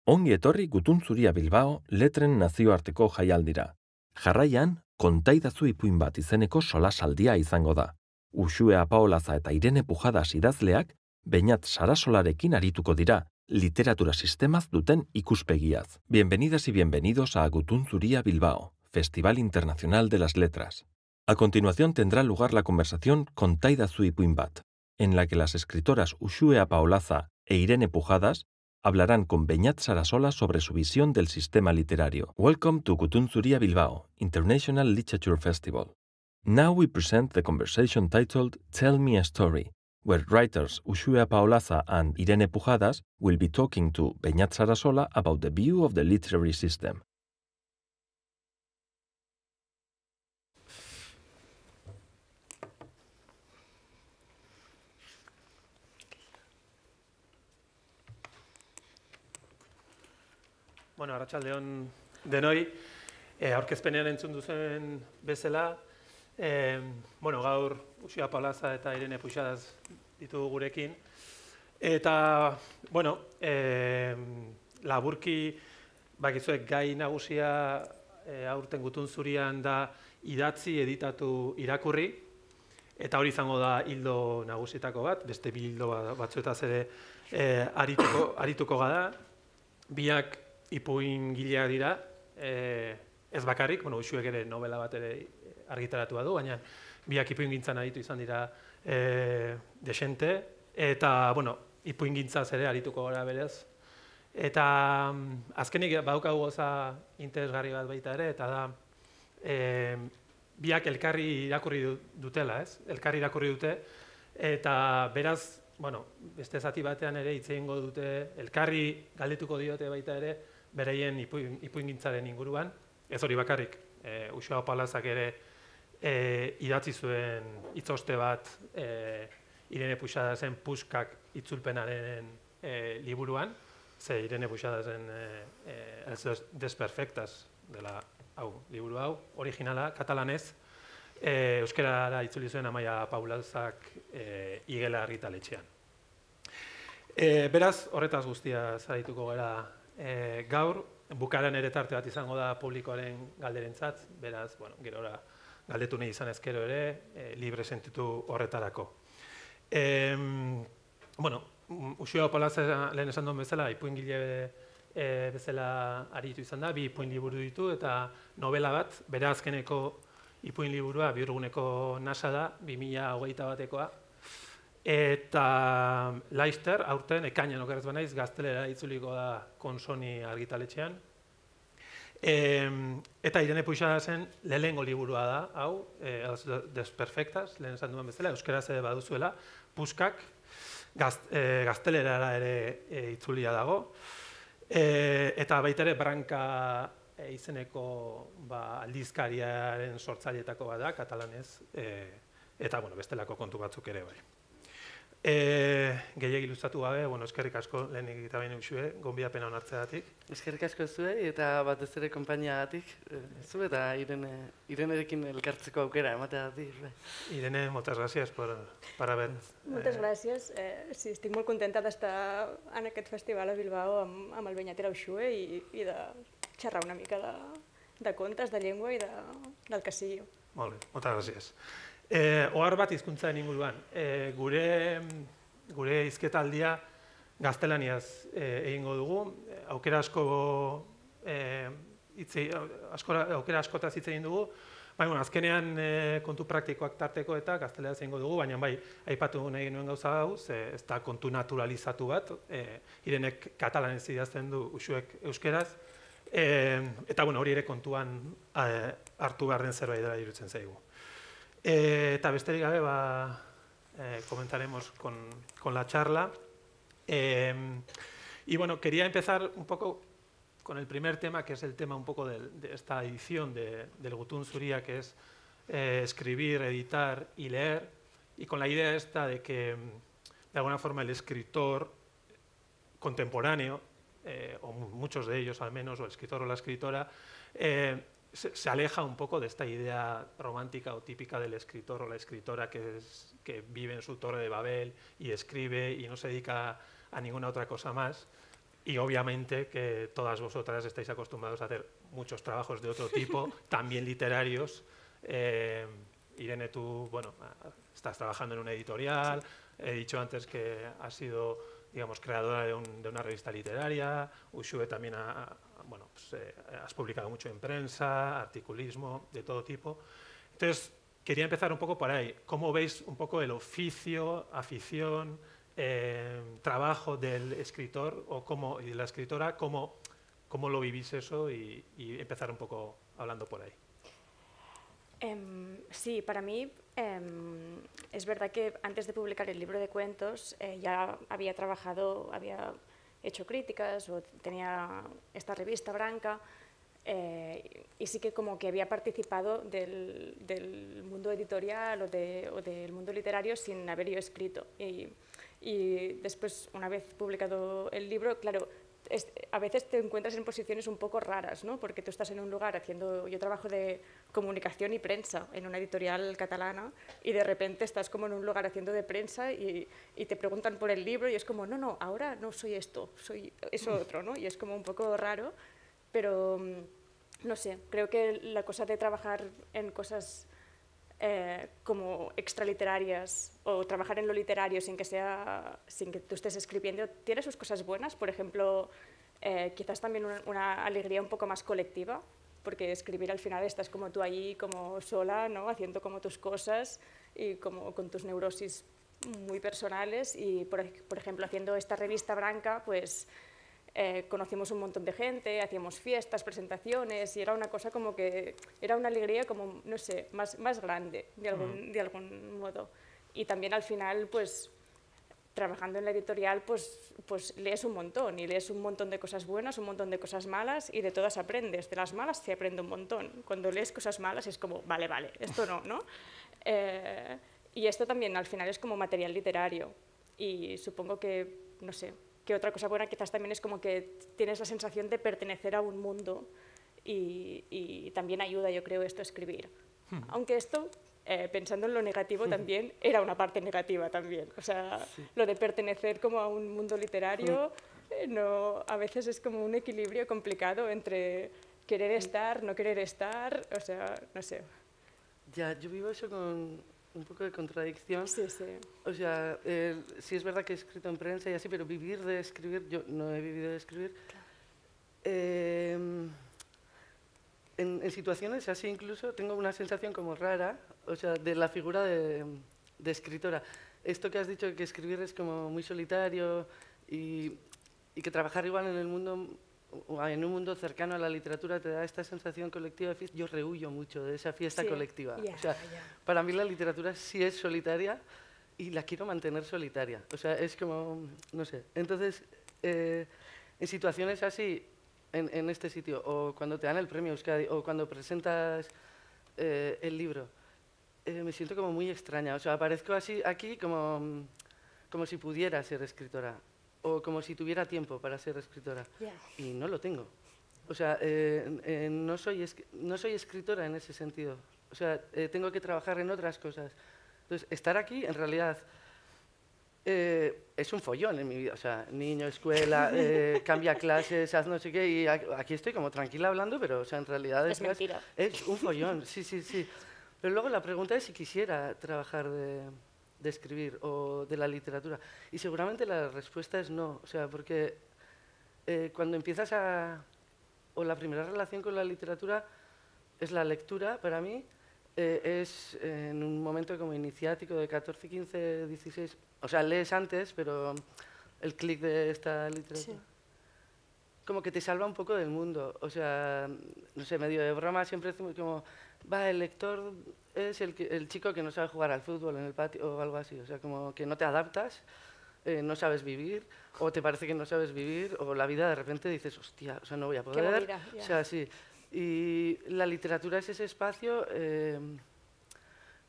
Ongi etorri Gutun Zuria Bilbao letren nazioarteko jaialdira. Jarraian, Kontaidazu ipuin bat izeneko solasaldia izango da. Uxue Apaolaza eta Irene Pujadas idazleak Beñat Sarasolarekin arituko dira, literatura sistemaz duten ikuspegiaz. Bienvenidas y bienvenidos a Gutun Zuria Bilbao, Festival Internacional de las Letras. A continuación tendrá lugar la conversación Kontaidazu ipuin bat, en la que las escritoras Uxue Apaolaza e Irene Pujadas hablarán con Beñat Sarasola sobre su visión del sistema literario. Welcome to Gutun Zuria Bilbao, International Literature Festival. Now we present the conversation titled Tell Me a Story, where writers Uxue Apaolaza and Irene Pujadas will be talking to Beñat Sarasola about the view of the literary system. Bueno, arratsaldeon denoi, aurkezpenean entzun duzen bezala, gaur Uxue Apaolaza eta Irene Pujadas ditugu gurekin. Eta, laburki, bakizuek gai nagusia aurten Gutun Zurian da idatzi, editatu, irakurri, eta hori izango da hildo nagusietako bat, beste bi hildo batzuetaz ere arituko gara. Biak ipuin gileak dira, ez bakarrik, Uxuek ere novela bat ere argitaratua du, baina biak ipuin gintzan aritu izan dira desente, eta, ipuin gintzaz ere arituko gara berez. Eta azkenik badaukagu goza interesgarri bat baita ere, eta da, biak elkarri irakurri dutela, ez? Elkarri irakurri dute, eta beraz, beste zati batean ere hitz egingo dute, elkarri galdetuko diote baita ere, bereien ipuingintzaren inguruan, ez hori bakarrik, Uxue Apaolazak ere idatzi zuen hitzoste bat Irene Pujadasen Puskak itzulpenaren liburuan, ze Irene Pujadasen Els Desperfectas dela liburu hau, originala, katalanez, euskerara itzuli zuen Amaia Apaolazak Igela argitaletxean. Beraz, horretaz guztia zarituko gara gaur, bukaeran ere tarte bat izango da publikoaren galderentzat, beraz, gerora galdetu nahi izan ezkero ere, libre sentitu horretarako. Uxue Apaolaza lehen esan duen bezala, ipuingile bezala aritu izan da, bi ipuin liburu ditu, eta novela bat, bere azkeneko ipuin liburua, Bihurguneko nasa da, 2021 batekoa, eta Laster, aurten, ekainan okerrez banaiz, gaztelera itzuliko da Konsoni argitaletxean. Eta Irene Pujadasen lehenengo liburua da, hau, Els Desperfectas, lehen esan duen bezala, euskeraz ere baduzuela, Puskak, gaztelerara ere itzulia dago, eta baita ere Branka izeneko aldizkariaren sortzaileetako bat da, katalanez, eta bestelako kontu batzuk ere bai. Gehiegi luzatu gabe, eskerrik asko lehenik eta behin Uxue, gonbidapena onartzeagatik. Eskerrik asko zuei eta batez ere konpainiagatik, zu eta Irenerekin elkartzeko aukera emateagatik. Irene, moltes gràcies per haver... Moltes gràcies. Sí, estic molt contenta d'estar en aquest festival a Bilbao amb el Beñat i l'Uxue i de xerrar una mica de contes, de llengua i del que sigui. Molt bé, moltes gràcies. Ohar bat hizkuntzaren inguruan. Gure hizketaldia gaztelaniaz egingo dugu. Aukera askotaz hitz egin dugu. Azkenean kontu praktikoak tarteko eta gazteleraz egingo dugu, baina bai, aipatu nahi genuen gauza hau, ez da kontu naturalizatu bat. Irenek katalanez idazten du, Uxuek euskeraz. Eta hori ere kontuan hartu behar den zerbait dela iruditzen zaigu. Eta besterik gabe, comenzaremos con la charla. Quería empezar un poco con el primer tema, que es el tema un poco de esta edición del Gutun Zuria, que es escribir, editar y leer, y con la idea esta de que, de alguna forma, el escritor contemporáneo, o muchos de ellos al menos, o el escritor o la escritora, se aleja un poco de esta idea romántica o típica del escritor o la escritora que vive en su torre de Babel y escribe y no se dedica a ninguna otra cosa más, Y obviamente que todas vosotras estáis acostumbrados a hacer muchos trabajos de otro tipo, también literarios. Irene, tú, bueno, estás trabajando en una editorial, he dicho antes que has sido, digamos, creadora de una revista literaria, Uxue también bueno, pues, has publicado mucho en prensa, articulismo, de todo tipo. Entonces, quería empezar un poco por ahí. ¿Cómo veis un poco el oficio, afición, trabajo del escritor y de la escritora? ¿Cómo lo vivís eso? Y empezar un poco hablando por ahí. Sí, para mí es verdad que antes de publicar el libro de cuentos ya había trabajado, había hecho críticas o tenía esta revista Branca y sí que como que había participado del mundo editorial o del mundo literario sin haber yo escrito. Y después, una vez publicado el libro, claro, a veces te encuentras en posiciones un poco raras, ¿no? Porque tú estás en un lugar yo trabajo de comunicación y prensa en una editorial catalana y de repente estás como en un lugar haciendo de prensa y te preguntan por el libro y es como, no, ahora no soy esto, soy eso otro, ¿no? Y es como un poco raro, pero no sé, creo que la cosa de trabajar en cosas como extraliterarias o trabajar en lo literario sin que tú estés escribiendo, tiene sus cosas buenas. Por ejemplo, quizás también una alegría un poco más colectiva, porque escribir al final estás como tú ahí, como sola, ¿no? Haciendo como tus cosas y como con tus neurosis muy personales. Y, por ejemplo, haciendo esta revista Branca, pues conocimos un montón de gente, hacíamos fiestas, presentaciones y era una cosa como que era una alegría como, no sé, más grande de algún modo. Y también al final, pues trabajando en la editorial, pues lees un montón y lees un montón de cosas buenas, un montón de cosas malas y de todas aprendes. De las malas se aprende un montón. Cuando lees cosas malas es como, vale, esto no, ¿no? Y esto también al final es como material literario y supongo que, no sé, que otra cosa buena quizás también es como que tienes la sensación de pertenecer a un mundo y también ayuda, yo creo, esto a escribir. Aunque esto, pensando en lo negativo también, era una parte negativa también. O sea, lo de pertenecer como a un mundo literario, a veces es como un equilibrio complicado entre querer estar, no querer estar, o sea, no sé. Ya, yo vivo eso con un poco de contradicción. Sí. O sea, sí es verdad que he escrito en prensa y así, pero vivir de escribir, yo no he vivido de escribir. Claro. En situaciones así incluso tengo una sensación como rara, o sea, de la figura de escritora. Esto que has dicho de que escribir es como muy solitario y que trabajar igual en el mundo, en un mundo cercano a la literatura te da esta sensación colectiva de fiesta. Yo rehuyo mucho de esa fiesta colectiva. O sea, para mí la literatura sí es solitaria y la quiero mantener solitaria. O sea, es como, no sé. Entonces, en situaciones así, en este sitio, o cuando te dan el premio Euskadi, o cuando presentas el libro, me siento como muy extraña. O sea, aparezco así aquí como si pudiera ser escritora. O como si tuviera tiempo para ser escritora. Y no lo tengo. O sea, no soy escritora en ese sentido. O sea, tengo que trabajar en otras cosas. Entonces, estar aquí, en realidad, es un follón en mi vida. O sea, niño, escuela, cambia clases, haz no sé qué. Y aquí estoy como tranquila hablando, pero o sea, en realidad es mentira. Es un follón, sí. Pero luego la pregunta es si quisiera trabajar de escribir o de la literatura. Y seguramente la respuesta es no. O sea, porque cuando empiezas o la primera relación con la literatura es la lectura, para mí, es en un momento como iniciático de 14, 15, 16... O sea, lees antes, pero el clic de esta literatura... Sí. Como que te salva un poco del mundo. O sea, no sé, medio de broma siempre decimos como... el lector es el chico que no sabe jugar al fútbol en el patio o algo así. O sea, como que no te adaptas, no sabes vivir, o te parece que no sabes vivir, o la vida de repente dices, hostia, o sea, no voy a poder. Qué movida, o sea, sí. Y la literatura es ese espacio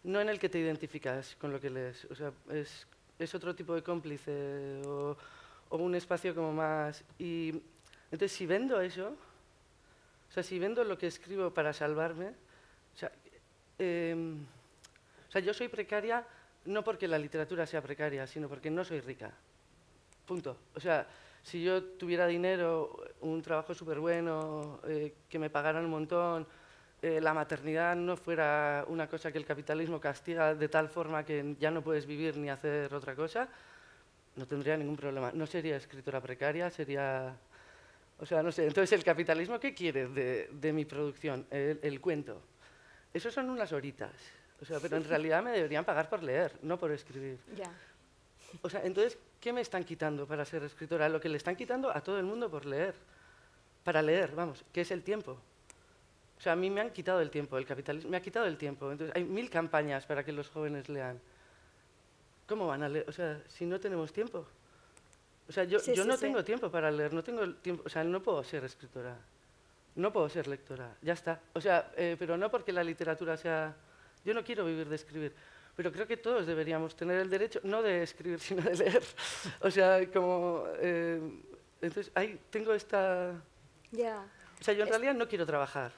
no en el que te identificas con lo que lees. O sea, es otro tipo de cómplice o un espacio como más... Y entonces, si vendo eso, o sea, si vendo lo que escribo para salvarme, o sea, yo soy precaria no porque la literatura sea precaria, sino porque no soy rica. Punto. O sea, Si yo tuviera dinero, un trabajo súper bueno, que me pagaran un montón, la maternidad no fuera una cosa que el capitalismo castiga de tal forma que ya no puedes vivir ni hacer otra cosa, no tendría ningún problema. No sería escritora precaria, sería... O sea, no sé. Entonces, ¿el capitalismo qué quiere de mi producción? El cuento. Eso son unas horitas. O sea, pero en realidad me deberían pagar por leer, no por escribir. Ya. O sea, entonces, ¿qué me están quitando para ser escritora? Lo que le están quitando a todo el mundo por leer. Para leer, vamos, que es el tiempo. O sea, a mí me han quitado el tiempo, el capitalismo me ha quitado el tiempo. Entonces, hay 1000 campañas para que los jóvenes lean. ¿Cómo van a leer? O sea, si no tenemos tiempo. O sea, yo no tengo tiempo para leer, no tengo tiempo, o sea, no puedo ser escritora, no puedo ser lectora, ya está. O sea, pero no porque la literatura sea... Yo no quiero vivir de escribir, pero creo que todos deberíamos tener el derecho, no de escribir, sino de leer. O sea, como... entonces, ahí tengo esta... Ya. O sea, yo en realidad no quiero trabajar.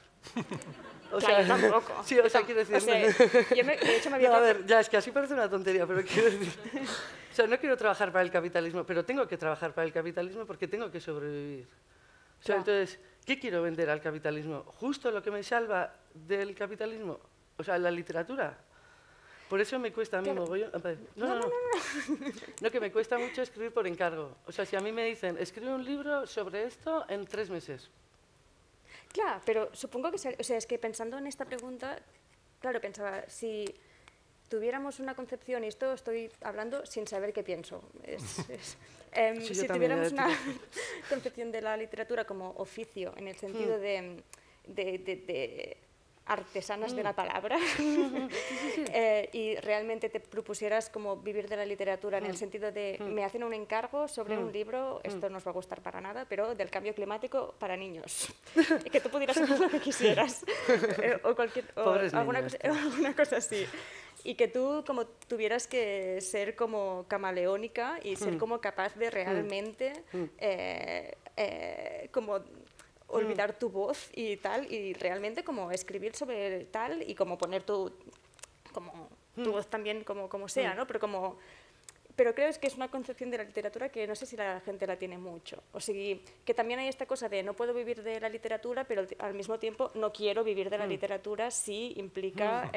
O Claro, sea, yo tampoco. Sí, o sea, quiero decir... O sea, de hecho me había... No, a ver, ya, es que así parece una tontería, pero quiero decir... O sea, no quiero trabajar para el capitalismo, pero tengo que trabajar para el capitalismo porque tengo que sobrevivir. O sea, Claro. entonces, ¿qué quiero vender al capitalismo? ¿Justo lo que me salva del capitalismo? O sea, la literatura. Por eso me cuesta a mí Claro. mogollón... No. No, que me cuesta mucho escribir por encargo. O sea, si a mí me dicen, escribe un libro sobre esto en 3 meses. Claro, pero supongo que... O sea, es que pensando en esta pregunta, claro, pensaba, si tuviéramos una concepción, y esto estoy hablando sin saber qué pienso, Sí, yo si también, tuviéramos una concepción de la literatura como oficio, en el sentido de artesanas de la palabra, y realmente te propusieras como vivir de la literatura en el sentido de me hacen un encargo sobre un libro, esto no os va a gustar para nada, pero del cambio climático para niños, y que tú pudieras hacer lo que quisieras, o alguna cosa así, y que tú como tuvieras que ser como camaleónica y ser como capaz de realmente como olvidar tu voz y tal, y realmente como escribir sobre tal y como poner tu voz también como sea, ¿no? Pero creo que es una concepción de la literatura que no sé si la gente la tiene mucho. O sea, que también hay esta cosa de no puedo vivir de la literatura, pero al mismo tiempo no quiero vivir de la literatura si implica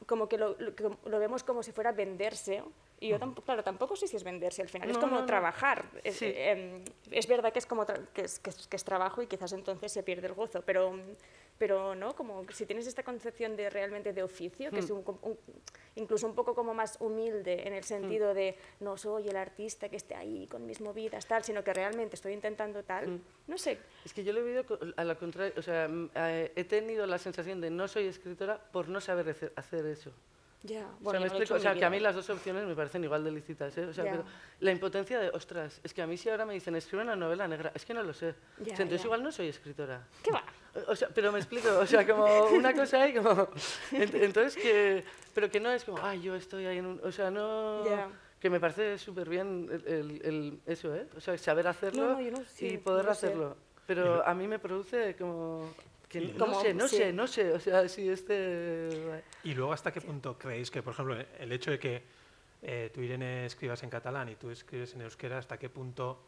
como que lo vemos como si fuera venderse. Y yo tampoco sé si es venderse al final, es como trabajar. Sí. Es verdad que es como que es trabajo y quizás entonces se pierde el gozo, pero no, como si tienes esta concepción de realmente de oficio, que es incluso un poco como más humilde en el sentido de no soy el artista que esté ahí con mis movidas tal, sino que realmente estoy intentando tal, no sé. Es que yo lo he vivido a lo contrario, o sea, he tenido la sensación de no soy escritora por no saber hacer eso. Ya, O sea, bueno, me yo no lo he explico, hecho o sea, en mi que a mí vida. las dos opciones me parecen igual de lícitas, ¿eh? O sea, Ya. pero la impotencia de, ostras, es que a mí si ahora me dicen escribe una novela negra, es que no lo sé. Ya, O sea, entonces ya. igual no soy escritora. ¿Qué va? O sea, pero me explico, o sea, como una cosa ahí, como... Entonces que... Pero que no es como, ay, yo estoy ahí en un... O sea, no... Ya. Que me parece súper bien eso, ¿eh? O sea, saber hacerlo No, yo no- sí, y poder no sé. hacerlo. Pero a mí me produce como... Que no Como- sé, sí. o sea, si Y luego, ¿hasta qué punto creéis que, por ejemplo, el hecho de que tú, Irene, escribas en catalán y tú escribes en euskera, hasta qué punto,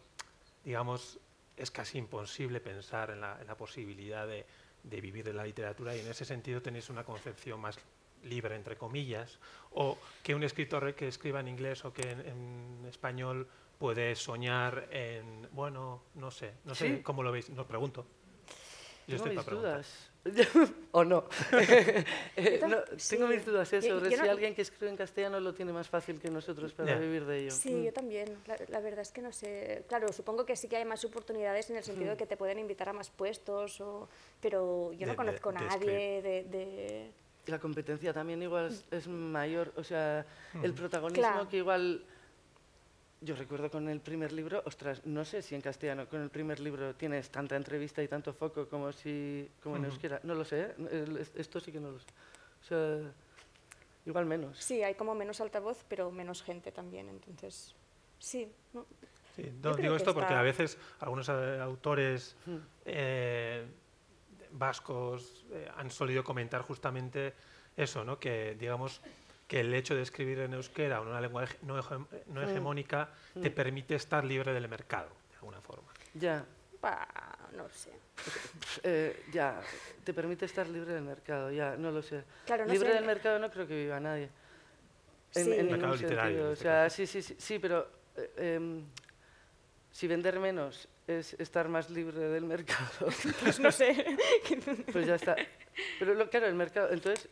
digamos, es casi imposible pensar en la posibilidad de vivir de la literatura, y en ese sentido tenéis una concepción más libre, entre comillas, o que un escritor que escriba en inglés o que en español puede soñar en, bueno, no sé ¿Sí? cómo lo veis, no pregunto. Yo Tengo estoy mis para preguntar. dudas. ¿O no? No, sí. tengo mis dudas Yo- sobre yo si no- alguien que escribe en castellano lo tiene más fácil que nosotros para Ya. vivir de ello. Sí, yo también. La verdad es que no sé. Claro, supongo que sí que hay más oportunidades en el sentido de que te pueden invitar a más puestos, pero yo no conozco a nadie de... Y la competencia también igual es mayor, o sea, el protagonismo Claro. que igual... Yo recuerdo con el primer libro, ostras, no sé si en castellano con el primer libro tienes tanta entrevista y tanto foco como en euskera, no lo sé, esto sí que no lo sé. O sea, igual menos. Sí, hay como menos altavoz, pero menos gente también, entonces... Sí, ¿no? Sí, Yo no, creo digo que esto porque está- a veces algunos autores vascos han solido comentar justamente eso, ¿no? Que, digamos, que el hecho de escribir en euskera o en una lengua no hegemónica te permite estar libre del mercado, de alguna forma. Ya. No sé. Ya, te permite estar libre del mercado, ya, no lo sé. Claro, no libre sé. del mercado no creo que viva nadie. Sí. En ningún Mercado literario, sentido. O sea, sí, pero si vender menos es estar más libre del mercado, Pues no sé. pues ya está. Pero claro, el mercado, entonces,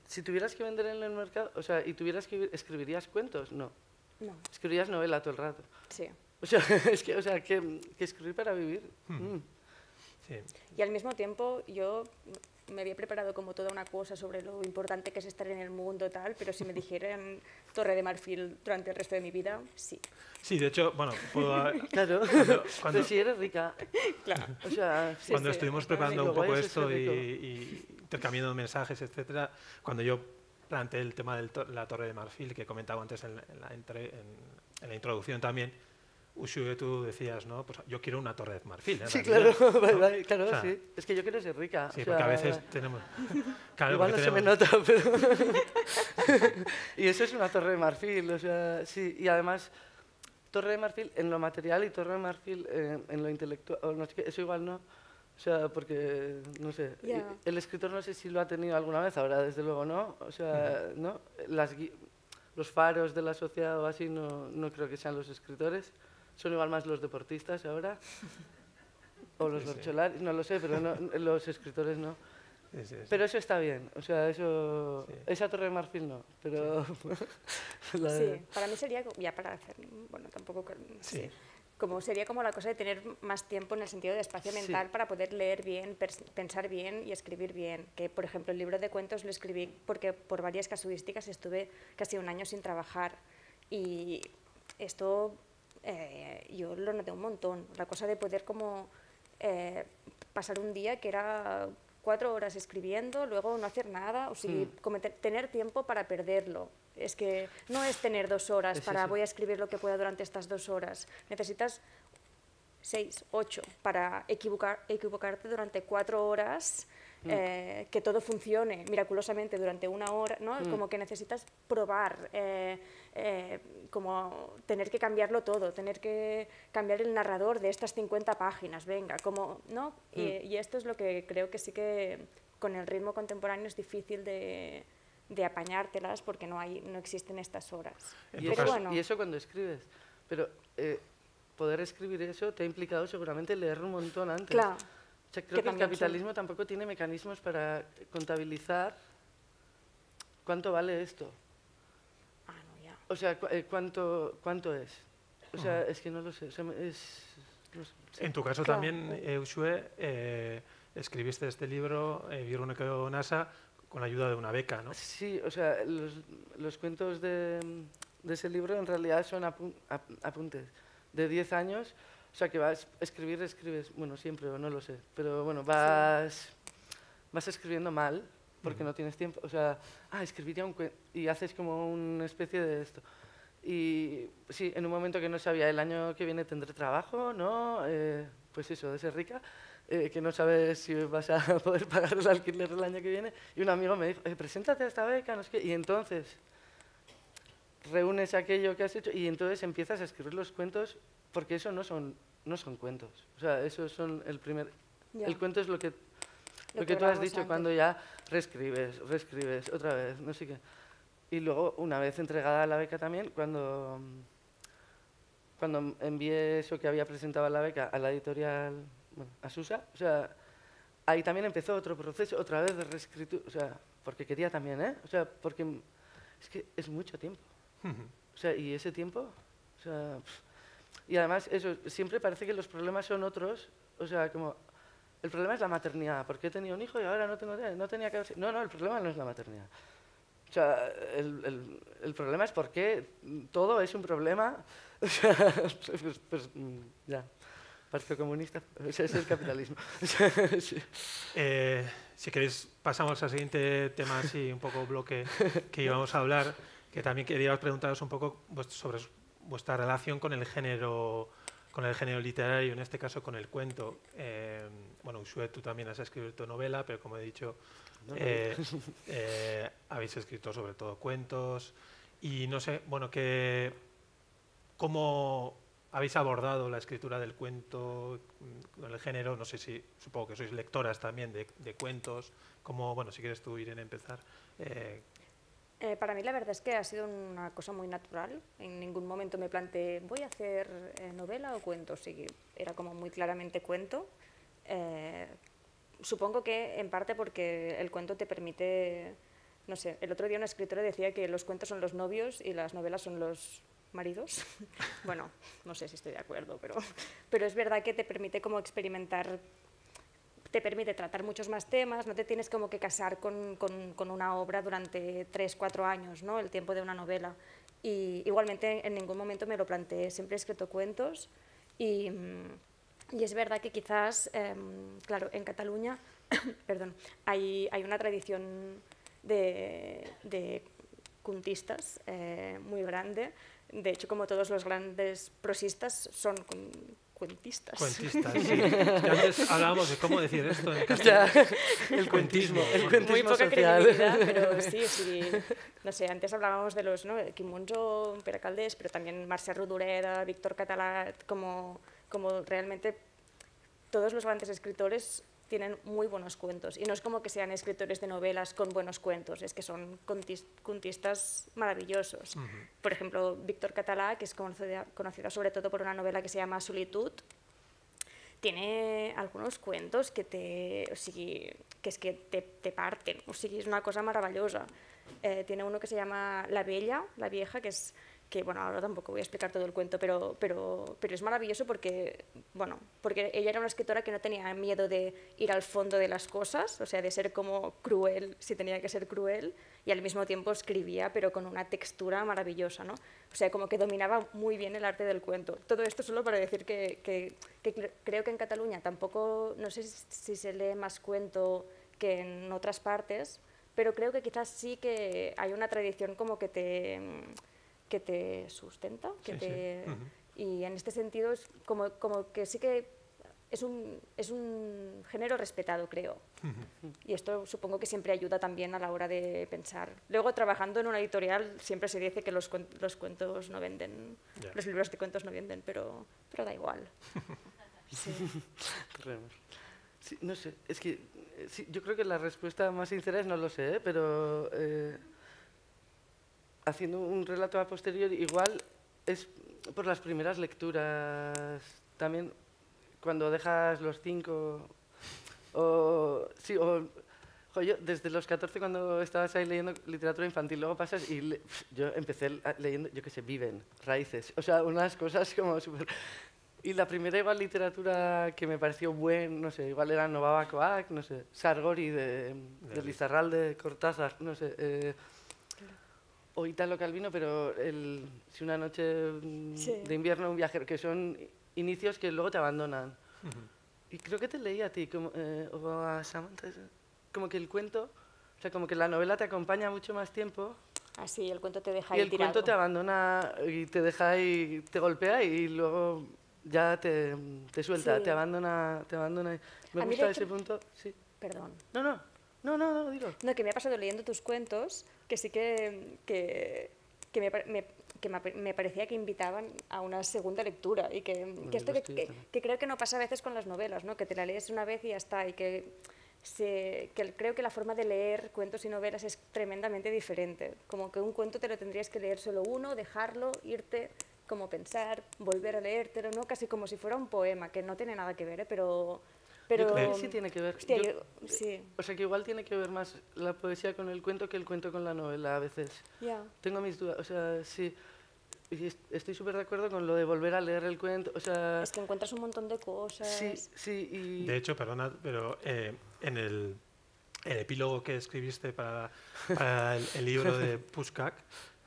si tuvieras que vender en el mercado, o sea, y tuvieras que ¿escribirías cuentos? No. No, Escribirías novela todo el rato. sí. O sea, que escribir para vivir. Sí. Y al mismo tiempo yo me había preparado como toda una cosa sobre lo importante que es estar en el mundo tal, pero si me dijeran Torre de Marfil durante el resto de mi vida, sí. Sí, de hecho, bueno, puedo... Claro, cuando- pero si eres rica. Claro. O sea, sí, Cuando sí. estuvimos Claro, preparando lo un poco guay es esto ser rico. y intercambiando mensajes, etcétera, cuando yo planteé el tema de la Torre de Marfil, que comentaba antes en la introducción también, Uxue, tú decías, ¿no? Pues yo quiero una Torre de Marfil. Sí, realidad, claro, ¿no? claro, O sea, sí. Es que yo quiero ser rica. Sí, o sea, porque a veces tenemos... Claro, igual porque no se me tenemos- nota, pero... y eso es una torre de marfil, o sea, sí. Y además, torre de marfil en lo material y torre de marfil en lo intelectual. O no sé qué, eso igual no. O sea, porque, no sé, Ya. el escritor no sé si lo ha tenido alguna vez, ahora desde luego no. O sea, ¿no? Los faros de la sociedad o así no creo que sean los escritores. Son igual más los deportistas ahora. O los Sí, sí. bercholaris, no lo sé, pero los escritores no. Sí, sí, sí. Pero eso está bien, o sea, eso... Sí. Esa torre de marfil no, pero... la Sí, de- para mí sería, ya para hacer, bueno, tampoco, Sí. sí. Como sería como la cosa de tener más tiempo en el sentido de espacio Sí. mental para poder leer bien, pensar bien y escribir bien. Que, por ejemplo, el libro de cuentos lo escribí porque por varias casuísticas estuve casi un año sin trabajar y esto yo lo noté un montón. La cosa de poder como pasar un día que era 4 horas escribiendo, luego no hacer nada, o sea, como tener tiempo para perderlo. Es que no es tener 2 horas Es para eso. voy a escribir lo que pueda durante estas 2 horas. Necesitas 6, 8 para equivocarte durante 4 horas, que todo funcione miraculosamente durante 1 hora, ¿no? Como que necesitas probar, como tener que cambiarlo todo, tener que cambiar el narrador de estas 50 páginas, venga, como, ¿no? Y esto es lo que creo que sí que con el ritmo contemporáneo es difícil de apañártelas porque no existen estas horas. Y, Pero eso, bueno, y eso cuando escribes. Pero poder escribir eso te ha implicado seguramente leer un montón antes. claro, O sea, creo que que el también capitalismo tampoco tiene mecanismos para contabilizar cuánto vale esto. no, ya. O sea, cuánto es. O sea, es que no lo sé. O sea, no sé. En tu caso Claro. también, Uxue, escribiste este libro, Biruneko Nasa, con la ayuda de una beca, ¿no? Sí, o sea, los cuentos de ese libro en realidad son apuntes de 10 años. O sea, que vas a escribes, bueno, siempre, o no lo sé, pero bueno, vas escribiendo mal porque no tienes tiempo. O sea, escribiría un cuento y haces como una especie de esto. Y sí, en un momento que no sabía, el año que viene tendré trabajo, ¿no? Pues eso, de ser rica. Que no sabes si vas a poder pagar el alquiler el año que viene. Y un amigo me dijo, preséntate a esta beca, no sé qué. Y entonces reúnes aquello que has hecho y entonces empiezas a escribir los cuentos, porque eso no son cuentos. O sea, eso son el primer... Ya. El cuento es lo que tú has hablábamos dicho, antes. cuando ya reescribes, otra vez, no sé qué. Y luego, una vez entregada la beca también, cuando envié eso que había presentado a la beca a la editorial, bueno, a Susa, o sea, ahí también empezó otro proceso, otra vez de reescritura, o sea, porque quería también, ¿eh? O sea, porque es que es mucho tiempo. O sea, y ese tiempo, o sea, y además eso, siempre parece que los problemas son otros, o sea, como, el problema es la maternidad, porque he tenido un hijo y ahora no tenía que haber... No, el problema no es la maternidad. O sea, el problema es por qué todo es un problema. O sea, pues ya, Partido Comunista, ese es el capitalismo. O sea, sí. Si queréis, pasamos al siguiente tema, así un poco bloque que íbamos a hablar, que también quería preguntaros un poco sobre vuestra relación con el género el género literario, en este caso con el cuento. Bueno, Uxue, tú también has escrito novela, pero como he dicho, habéis escrito sobre todo cuentos. Y no sé, bueno, ¿cómo habéis abordado la escritura del cuento con el género? No sé si, supongo que sois lectoras también de cuentos. Bueno, si quieres tú, Irene, empezar. Para mí la verdad es que ha sido una cosa muy natural. En ningún momento me planteé, voy a hacer novela o cuento. Sí, era como muy claramente cuento. Supongo que en parte porque el cuento te permite, no sé, el otro día una escritora decía que los cuentos son los novios y las novelas son los maridos. Bueno, no sé si estoy de acuerdo, pero es verdad que te permite como experimentar, te permite tratar muchos más temas, no te tienes como que casar con una obra durante 3, 4 años, ¿no? El tiempo de una novela. Y igualmente en ningún momento me lo planteé, siempre he escrito cuentos y es verdad que quizás, claro, en Cataluña perdón, hay una tradición de contistas muy grande. De hecho, como todos los grandes prosistas, son cuentistas. Cuentistas, sí. Es que antes hablábamos de cómo decir esto en castellano. El cuentismo Muy poca social. credibilidad, pero sí, no sé, antes hablábamos de los, ¿no? Quim Monzó, Pere Calders, pero también Mercè Rodoreda, Víctor Català, como realmente todos los grandes escritores tienen muy buenos cuentos. Y no es como que sean escritores de novelas con buenos cuentos, es que son contistas maravillosos. Por ejemplo, Víctor Català, que es conocido sobre todo por una novela que se llama Solitud, tiene algunos cuentos que te parten, o sigui, es una cosa maravillosa. Tiene uno que se llama La Vieja, que bueno, ahora tampoco voy a explicar todo el cuento, pero es maravilloso porque ella era una escritora que no tenía miedo de ir al fondo de las cosas, o sea, de ser como cruel si tenía que ser cruel, y al mismo tiempo escribía, pero con una textura maravillosa, ¿no? O sea, como que dominaba muy bien el arte del cuento. Todo esto solo para decir que creo que en Cataluña tampoco, no sé si se lee más cuento que en otras partes, pero creo que quizás sí que hay una tradición como que te sustenta, y en este sentido es como que sí que es un género respetado, creo. Y esto supongo que siempre ayuda también a la hora de pensar. Luego, trabajando en una editorial, siempre se dice que los cuentos no venden, los libros de cuentos no venden, pero da igual. Sí. Sí, no sé, es que sí, yo creo que la respuesta más sincera es no lo sé, pero haciendo un relato a posteriori, igual es por las primeras lecturas también, cuando dejas los 5, yo desde los 14 cuando estabas ahí leyendo literatura infantil, luego pasas y yo empecé leyendo, yo qué sé, Viven, Raíces, o sea, unas cosas como súper... Y la primera igual literatura que me pareció buena, no sé, igual era Novava Coac, no sé, Sargori de Lizarralde, Cortázar, no sé, o Italo Calvino, pero Si una noche de invierno, un viajero, que son inicios que luego te abandonan. Y creo que te leí a ti, o a Samantha, como que el cuento, o sea, como que la novela te acompaña mucho más tiempo. Así, el cuento te deja ahí tirado. Y el cuento te abandona y te deja ahí, te golpea y luego ya te suelta, te abandona. Me gusta ese punto, sí. Perdón. No, digo. No, que me ha pasado leyendo tus cuentos, que sí que me parecía que invitaban a una segunda lectura y que creo que no pasa a veces con las novelas, ¿no? Que te la lees una vez y ya está, y que creo que la forma de leer cuentos y novelas es tremendamente diferente. Como que un cuento te lo tendrías que leer solo uno, dejarlo, irte, como pensar, volver a leértelo, ¿no? Casi como si fuera un poema, que no tiene nada que ver, Yo creo que sí tiene que ver. Hostia, sí. O sea, que igual tiene que ver más la poesía con el cuento que el cuento con la novela a veces. Tengo mis dudas, o sea, sí. Y estoy súper de acuerdo con lo de volver a leer el cuento, o sea... Es que encuentras un montón de cosas... Sí, y... De hecho, perdona, pero en el epílogo que escribiste para el libro de Puskak,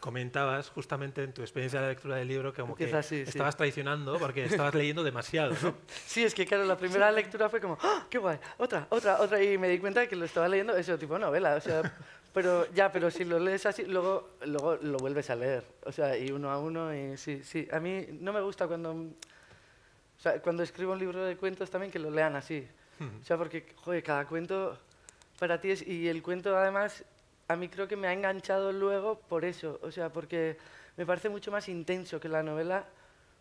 comentabas justamente en tu experiencia de lectura del libro que como que estabas traicionando porque estabas leyendo demasiado, ¿no? Sí, es que claro, la primera lectura fue como, ¡oh, qué guay! Otra, y me di cuenta de que lo estaba leyendo eso, tipo novela, o sea... Pero si lo lees así, luego lo vuelves a leer, o sea, y uno a uno, y sí. A mí no me gusta cuando O sea, cuando escribo un libro de cuentos también que lo lean así. O sea, porque, joder, cada cuento para ti es... Y el cuento, además, a mí creo que me ha enganchado luego por eso. O sea, porque me parece mucho más intenso que la novela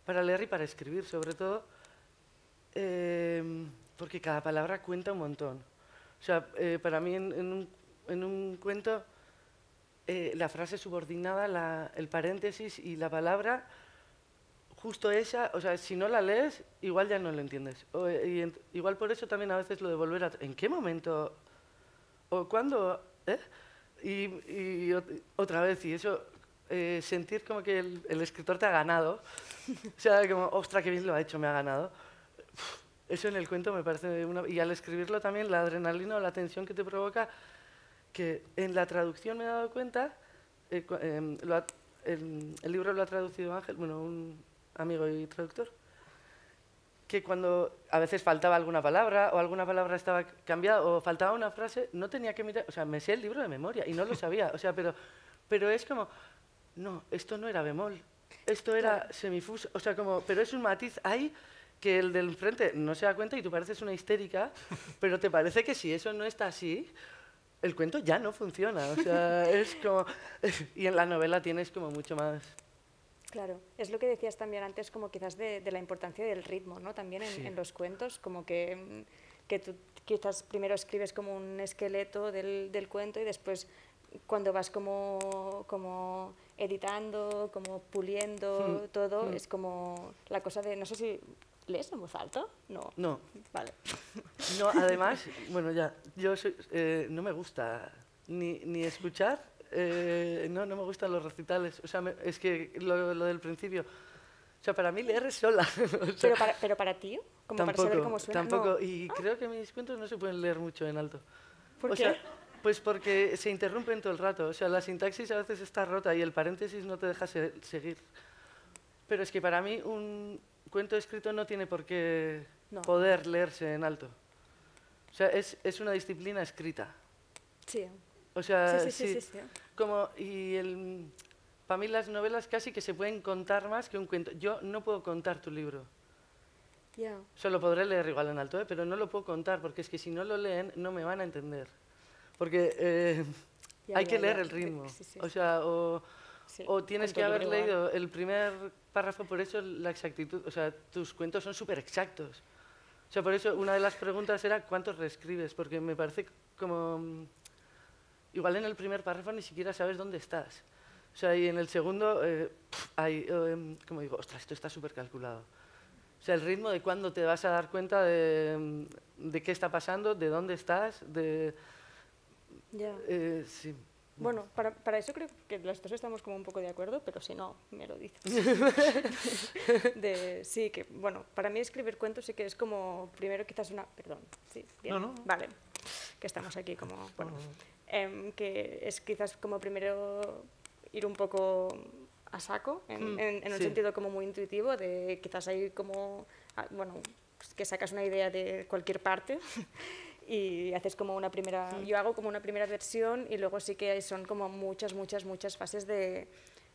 para leer y para escribir, sobre todo. Porque cada palabra cuenta un montón. O sea, para mí en un cuento, la frase subordinada, el paréntesis y la palabra... Justo esa, o sea, si no la lees, igual ya no lo entiendes. Igual por eso también a veces lo de volver a... ¿En qué momento? ¿O cuándo? Otra vez, y eso, sentir como que el escritor te ha ganado. O sea, como, ostras, qué bien lo ha hecho, me ha ganado. Eso en el cuento me parece una... Y al escribirlo también, la adrenalina o la tensión que te provoca, que en la traducción me he dado cuenta, el libro lo ha traducido Ángel, bueno, un amigo y traductor, que cuando a veces faltaba alguna palabra o alguna palabra estaba cambiada o faltaba una frase, no tenía que mirar, o sea, me sé el libro de memoria y no lo sabía, o sea, pero es como, no, esto no era bemol, esto era semifuso, o sea, como, pero es un matiz ahí que el del frente no se da cuenta y tú pareces una histérica, pero te parece que si eso no está así, el cuento ya no funciona, o sea, es como... Y en la novela tienes como mucho más... Claro, es lo que decías también antes, como quizás de la importancia del ritmo, ¿no? También en los cuentos, como que tú quizás primero escribes como un esqueleto del cuento y después cuando vas como editando, como puliendo todo, es como la cosa de, no sé si... ¿Lees en voz alta? No. No. Vale. No, además, bueno, ya, yo soy, no me gusta ni escuchar, no me gustan los recitales. O sea, es que lo del principio, o sea, para mí leer es sola. O sea, pero para ti, como tampoco, para saber cómo suena. Tampoco, No. y creo que mis cuentos no se pueden leer mucho en alto. ¿Por o qué? Sea, pues porque se interrumpen todo el rato. O sea, la sintaxis a veces está rota y el paréntesis no te deja seguir. Pero es que para mí un cuento escrito no tiene por qué poder leerse en alto. O sea, es una disciplina escrita. Sí. O sea, sí. Para mí las novelas casi que se pueden contar más que un cuento. Yo no puedo contar tu libro. Ya. O sea, lo podré leer igual en alto, pero no lo puedo contar, porque es que si no lo leen no me van a entender. Porque hay que leer el ritmo. Sí. O sea, o tienes que haber leído el primer párrafo, por eso la exactitud. O sea, tus cuentos son súper exactos. O sea, por eso una de las preguntas era ¿cuántos reescribes? Porque me parece como... Igual en el primer párrafo ni siquiera sabes dónde estás. O sea, y en el segundo hay, como digo, ostras, esto está súper calculado. O sea, el ritmo de cuándo te vas a dar cuenta de qué está pasando, de dónde estás, de... Ya. Sí. Bueno, para eso creo que los dos estamos como un poco de acuerdo, pero si no, me lo dices. Sí, que bueno, para mí escribir cuentos sí que es como, primero quizás una... Perdón, sí, bien, No. vale, que estamos aquí como... Bueno, que es quizás como primero ir un poco a saco, en un sentido como muy intuitivo, de quizás hay como, bueno, que sacas una idea de cualquier parte y haces como una primera, yo hago como una primera versión y luego sí que son como muchas fases de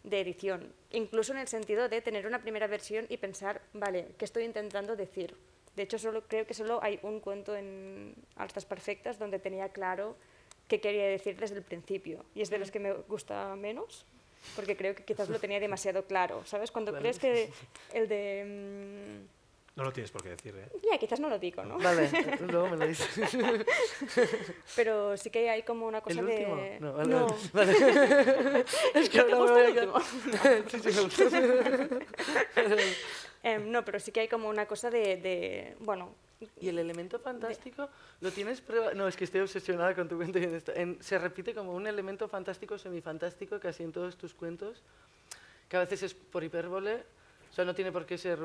edición, incluso en el sentido de tener una primera versión y pensar, vale, ¿qué estoy intentando decir? De hecho, creo que solo hay un cuento en Altas Perfectas donde tenía claro qué quería decir desde el principio, y es de los que me gusta menos, porque creo que quizás lo tenía demasiado claro, ¿sabes? Cuando crees que el de... No lo tienes por qué decir, ¿eh? Ya, quizás no lo digo, ¿no? Vale, luego me lo dices. Pero sí que hay como una cosa ¿El último? de... No, vale. No. Vale. Es que ¿Te ahora me gusta voy a el quedar... último? Sí, me gusta. No, pero sí que hay como una cosa de bueno... ¿Y el elemento fantástico lo tienes prueba? No, es que estoy obsesionada con tu cuento. Y en esto. Se repite como un elemento fantástico, semifantástico, casi en todos tus cuentos, que a veces es por hipérbole. O sea, no tiene por qué ser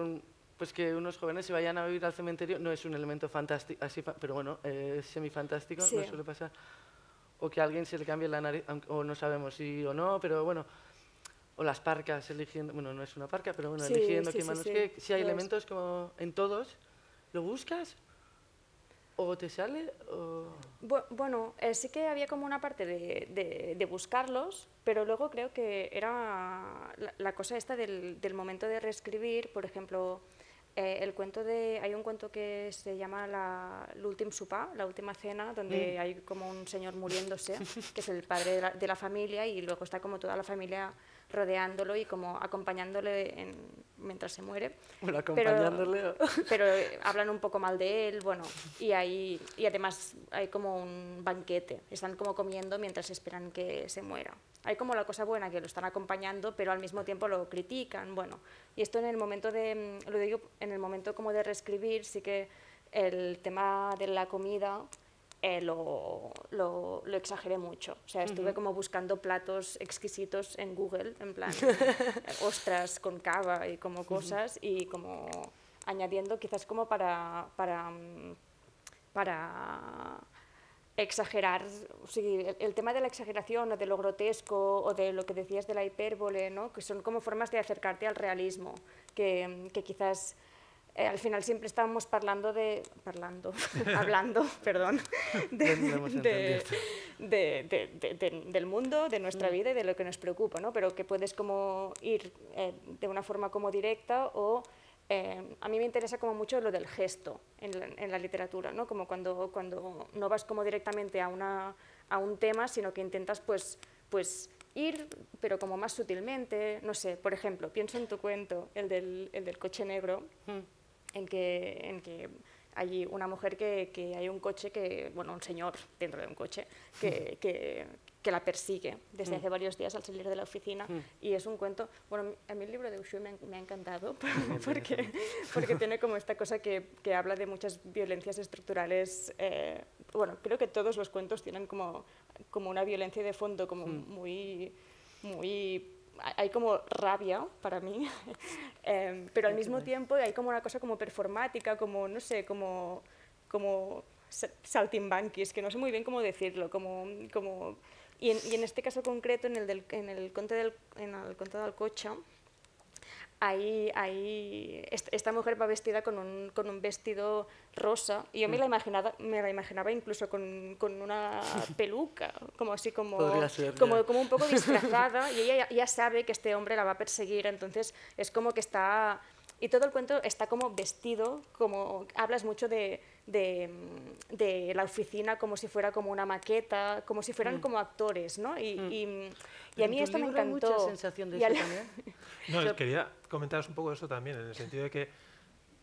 pues que unos jóvenes se vayan a vivir al cementerio. No es un elemento fantástico, así, pero bueno, es semifantástico, Sí. no suele pasar. O que a alguien se le cambie la nariz, o no sabemos si o no, pero bueno. O las parcas eligiendo, bueno, no es una parca, pero bueno, Sí, eligiendo sí, qué sí, manos sí. qué. Si hay Lo es. elementos como en todos, ¿lo buscas? ¿O te sale? O... Bueno, sí que había como una parte de buscarlos, pero luego creo que era la cosa esta del momento de reescribir. Por ejemplo, Hay un cuento que se llama l'últim sopar, la última cena, donde hay como un señor muriéndose, que es el padre de la familia, y luego está como toda la familia rodeándolo y como acompañándole mientras se muere. Bueno, acompañándole. Pero hablan un poco mal de él, bueno, y además hay como un banquete, están como comiendo mientras esperan que se muera. Hay como la cosa buena que lo están acompañando, pero al mismo tiempo lo critican, bueno. Y esto en el momento lo digo, en el momento como de reescribir, sí que el tema de la comida lo exageré mucho. O sea, estuve como buscando platos exquisitos en Google, en plan ostras con cava y como cosas, y como añadiendo quizás como para exagerar, o sigui, el tema de la exageración o de lo grotesco o de lo que decías de la hipérbole, ¿no? Que son como formas de acercarte al realismo, que quizás al final siempre estábamos hablando, perdón, del mundo, de nuestra vida y de lo que nos preocupa, ¿no? Pero que puedes como ir de una forma como directa o a mí me interesa como mucho lo del gesto en la literatura, ¿no? Como cuando no vas como directamente a un tema, sino que intentas pues ir, pero como más sutilmente, no sé, por ejemplo, pienso en tu cuento, el del coche negro, en que hay una mujer que hay un coche un señor dentro de un coche que la persigue desde hace varios días al salir de la oficina, y es un cuento, bueno, a mí el libro de Ushui me ha encantado porque tiene como esta cosa que habla de muchas violencias estructurales, bueno, creo que todos los cuentos tienen como una violencia de fondo como muy hay como rabia para mí, pero al mismo tiempo hay como una cosa como performática, como, no sé, como saltimbanquis, que no sé muy bien cómo decirlo, y en este caso concreto, en el conte del coche, esta mujer va vestida con un vestido rosa, y yo me la imaginaba incluso con una peluca, como así como un poco disfrazada, y ella ya sabe que este hombre la va a perseguir, entonces es como que está... Y todo el cuento está como vestido, como hablas mucho de la oficina como si fuera como una maqueta, como si fueran como actores, ¿no? Y a mí esto me encantó. Hay mucha sensación de eso también. No, quería comentaros un poco eso también, en el sentido de que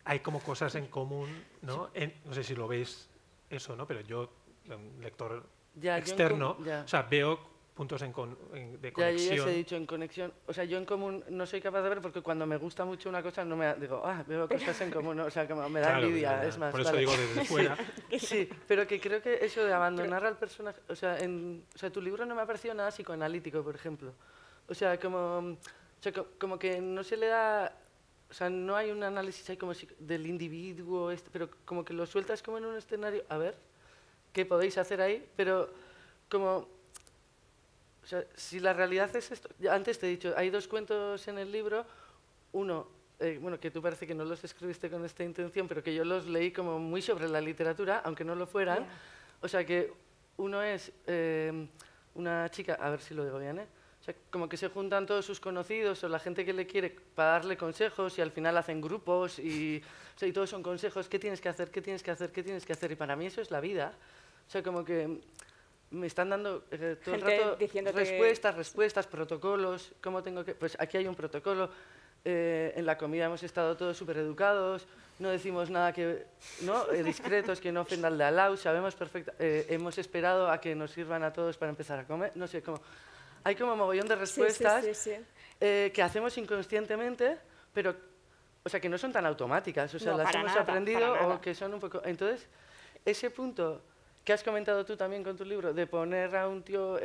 hay como cosas en común, ¿no? No sé si lo veis eso, ¿no? Pero yo, un lector externo, o sea, veo puntos de conexión. Ya os he dicho, en conexión. O sea, yo en común no soy capaz de ver porque cuando me gusta mucho una cosa no me digo, veo cosas en común, o sea, como me da envidia, es más. Por eso digo desde fuera. Sí, pero que creo que eso de abandonar al personaje, o sea, tu libro no me ha parecido nada psicoanalítico, por ejemplo. O sea, como que no se le da, o sea, no hay un análisis ahí como del individuo, pero como que lo sueltas como en un escenario, a ver, ¿qué podéis hacer ahí? Pero como... O sea, si la realidad es esto... Antes te he dicho, hay dos cuentos en el libro. Uno, bueno, que tú parece que no los escribiste con esta intención, pero que yo los leí como muy sobre la literatura, aunque no lo fueran. Yeah. O sea, que uno es una chica, a ver si lo digo bien, O sea, como que se juntan todos sus conocidos o la gente que le quiere para darle consejos y al final hacen grupos y todos son consejos, ¿qué tienes que hacer? ¿Qué tienes que hacer? ¿Qué tienes que hacer? Y para mí eso es la vida. O sea, como que... Me están dando todo el rato respuestas, protocolos, cómo tengo que... Pues aquí hay un protocolo, en la comida hemos estado todos súper educados, no decimos nada discretos, que no ofenda al de al lado, sabemos hemos esperado a que nos sirvan a todos para empezar a comer, no sé, hay como mogollón de respuestas que hacemos inconscientemente, pero, o sea, que no son tan automáticas, o sea, las hemos aprendido o que son un poco... Entonces, ese punto... ¿Qué has comentado tú también con tu libro? De poner a un tío,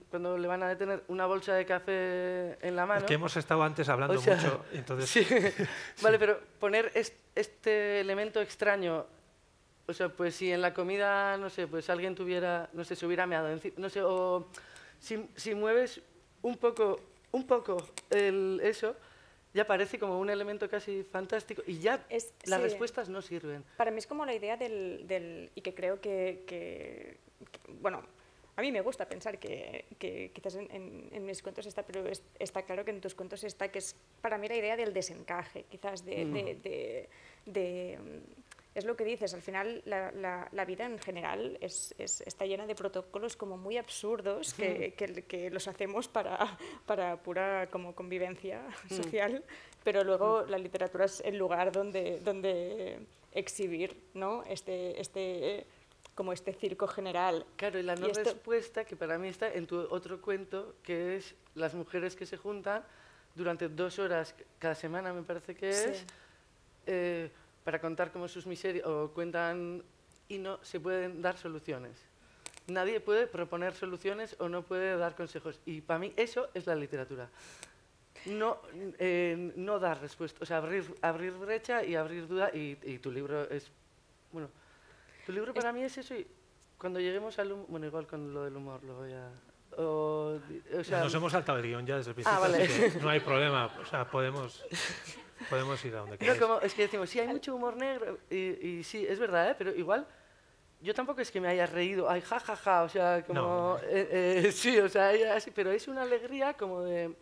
cuando le van a detener, una bolsa de café en la mano. Es que hemos estado antes hablando mucho. Entonces... Sí. Vale, pero poner este elemento extraño, o sea, pues si en la comida, no sé, pues alguien tuviera, no sé, se hubiera meado encima, no sé, o si mueves un poco eso, ya parece como un elemento casi fantástico y ya las respuestas no sirven. Para mí es como la idea y que creo que bueno, a mí me gusta pensar que quizás en mis cuentos está, pero está claro que en tus cuentos está, que es para mí la idea del desencaje, quizás es lo que dices, al final la vida en general está llena de protocolos como muy absurdos que los hacemos para pura como convivencia social, pero luego la literatura es el lugar donde exhibir, ¿no? como este circo general. Claro, y la no respuesta, que para mí está en tu otro cuento, que es las mujeres que se juntan durante 2 horas cada semana, me parece que es, para contar como sus miserias, o cuentan y no se pueden dar soluciones. Nadie puede proponer soluciones o no puede dar consejos. Y para mí eso es la literatura. No dar respuesta, o sea, abrir brecha y abrir duda, y tu libro es... Bueno, tu libro para mí es eso, y cuando lleguemos al humor... Bueno, igual con lo del humor lo voy a... O sea, nos hemos saltado el guión ya desde el principio, vale. así que no hay problema, o sea, podemos ir a donde queráis. No, es que decimos, sí, hay mucho humor negro, y sí, es verdad, pero igual... Yo tampoco es que me haya reído, ay, ja, o sea, como... No. Sí, o sea, así, pero es una alegría como de...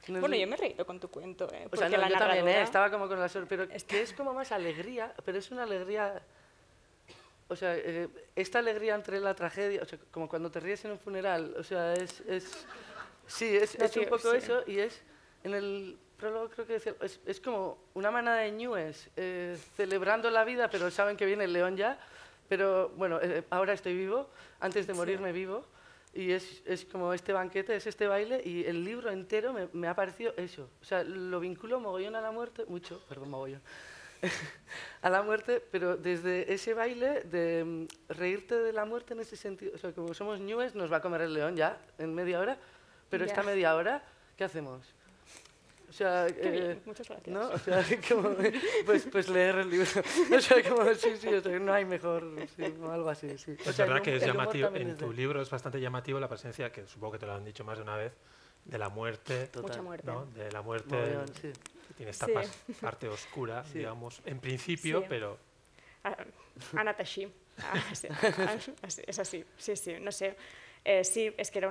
Bueno, yo me he reído con tu cuento, O sea, porque no, yo también, estaba como con la pero Es que es como más alegría, pero es una alegría... O sea, esta alegría entre la tragedia, o sea, como cuando te ríes en un funeral, o sea, sí, es un poco sí. eso, y es, en el prólogo creo que decía, es como una manada de ñúes celebrando la vida, pero saben que viene el león ya, pero bueno, ahora estoy vivo, antes de morirme vivo, y es como este banquete, es este baile, y el libro entero me ha parecido eso, o sea, lo vinculo mogollón a la muerte, mucho, perdón, mogollón, a la muerte, pero desde ese baile de reírte de la muerte en ese sentido, o sea, como somos ñúes, nos va a comer el león ya en media hora, pero esta media hora, ¿qué hacemos? O sea, muchas gracias. ¿no? O sea, como, pues leer el libro. O sea, como, sí, o sea, no hay mejor, sí, o algo así, sí. Es verdad que es llamativo, en tu libro es bastante llamativo la presencia, que supongo que te lo han dicho más de una vez, de la muerte. Total. Mucha muerte. ¿no? De la muerte, sí. tiene esta parte oscura, digamos, en principio, pero... Anatashi. Es así, sí, no sé. Sí, es que era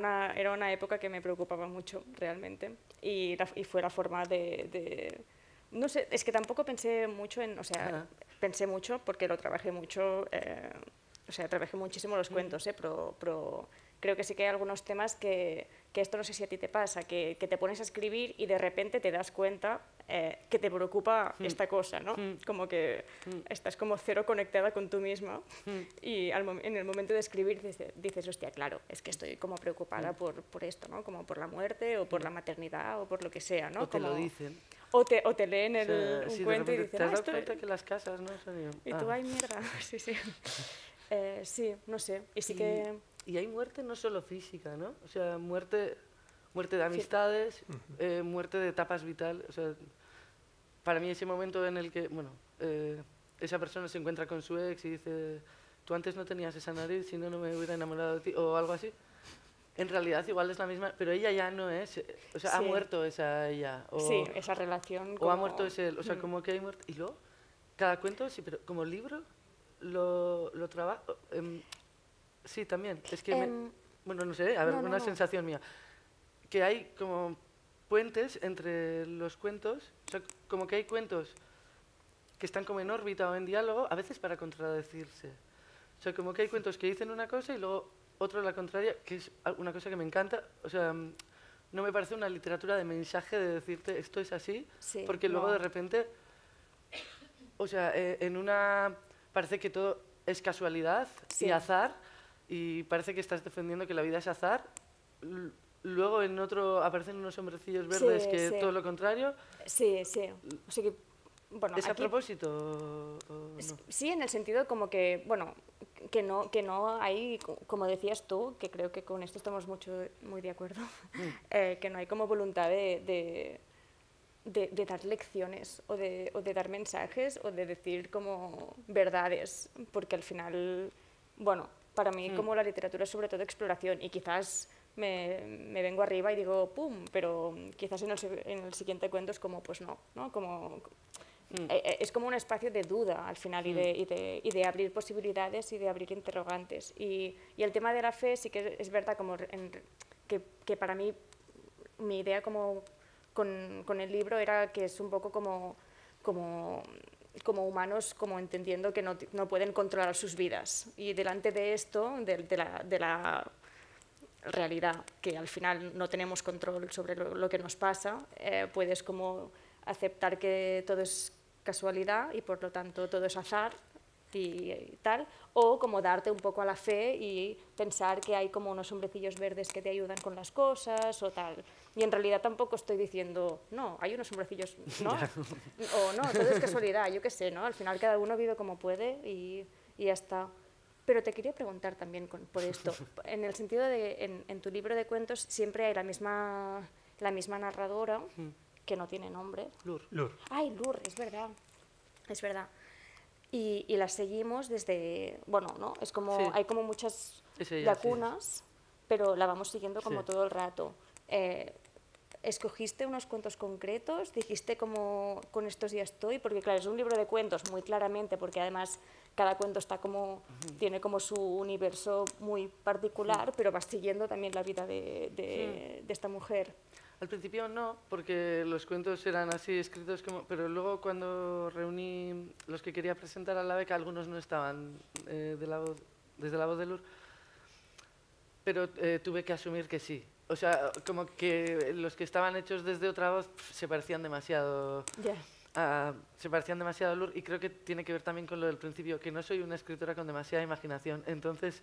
una época que me preocupaba mucho, realmente, y fue la forma de... No sé, es que tampoco pensé mucho en... O sea, pensé mucho porque lo trabajé mucho, o sea, trabajé muchísimo los cuentos, pero creo que sí que hay algunos temas que esto no sé si a ti te pasa, que te pones a escribir y de repente te das cuenta que te preocupa esta cosa, ¿no? Como que estás como cero conectada con tú misma y en el momento de escribir dices, hostia, claro, es que estoy como preocupada por esto, ¿no? Como por la muerte o por la maternidad o por lo que sea, ¿no? O te lo dicen. O te leen un sí, cuento y dicen, ¿te has dado cuenta que las casas no son...? Y tú, ay, mierda, sí. Sí, no sé, y sí que... Y hay muerte no solo física, ¿no? O sea, muerte de amistades, muerte de etapas vitales. O sea, para mí ese momento en el que, bueno, esa persona se encuentra con su ex y dice, tú antes no tenías esa nariz, si no, no me hubiera enamorado de ti, o algo así. En realidad igual es la misma, pero ella ya no es, o sea, ha muerto esa ella. O, sí, esa relación. O ha muerto ese él, o sea, como que hay muerte. Y luego, cada cuento, sí, pero como libro, lo trabajo... sí, también. Es que, bueno, no sé, a ver, una sensación mía. Que hay como puentes entre los cuentos, o sea, como que hay cuentos que están como en órbita o en diálogo, a veces para contradecirse. O sea, como que hay cuentos que dicen una cosa y luego otro la contraria, que es una cosa que me encanta. O sea, no me parece una literatura de mensaje de decirte esto es así, porque luego de repente, o sea, en una parece que todo es casualidad y azar, y parece que estás defendiendo que la vida es azar. Luego en otro aparecen unos hombrecillos verdes que todo lo contrario. Sí. O sea que, bueno, ¿es a propósito? O no? Sí, en el sentido como que, bueno, que no hay, como decías tú, que creo que con esto estamos muy de acuerdo, que no hay como voluntad de dar lecciones o de dar mensajes o de decir como verdades, porque al final, bueno, para mí como la literatura es sobre todo exploración y quizás me vengo arriba y digo pum, pero quizás en el siguiente cuento es como pues no, como Es como un espacio de duda al final y de abrir posibilidades y de abrir interrogantes. Y el tema de la fe sí que es verdad como que para mí mi idea como con el libro era que es un poco como humanos, como entendiendo que no pueden controlar sus vidas. Y delante de esto, de la realidad, que al final no tenemos control sobre lo que nos pasa, puedes como aceptar que todo es casualidad y por lo tanto todo es azar y tal, o como darte un poco a la fe y pensar que hay como unos hombrecillos verdes que te ayudan con las cosas o tal. Y en realidad tampoco estoy diciendo, no, hay unos hombrecillos, ¿no? O no, todo es casualidad, yo qué sé, ¿no? Al final cada uno vive como puede y ya está. Pero te quería preguntar también por esto, en el sentido de, en tu libro de cuentos siempre hay la misma narradora, que no tiene nombre. Lur. Ay, Lur, es verdad, es verdad. Y la seguimos desde, bueno, ¿no? Es como, hay como muchas lagunas, pero la vamos siguiendo como todo el rato. ¿Escogiste unos cuentos concretos? ¿Dijiste como con estos ya estoy? Porque claro, es un libro de cuentos muy claramente, porque además cada cuento está como, tiene como su universo muy particular, pero vas siguiendo también la vida de esta mujer. Al principio no, porque los cuentos eran así escritos como... Pero luego cuando reuní los que quería presentar a la beca, algunos no estaban desde la voz de Lur, pero tuve que asumir que sí. O sea, como que los que estaban hechos desde otra voz se parecían demasiado... se parecían demasiado a Lur, y creo que tiene que ver también con lo del principio, que no soy una escritora con demasiada imaginación, entonces...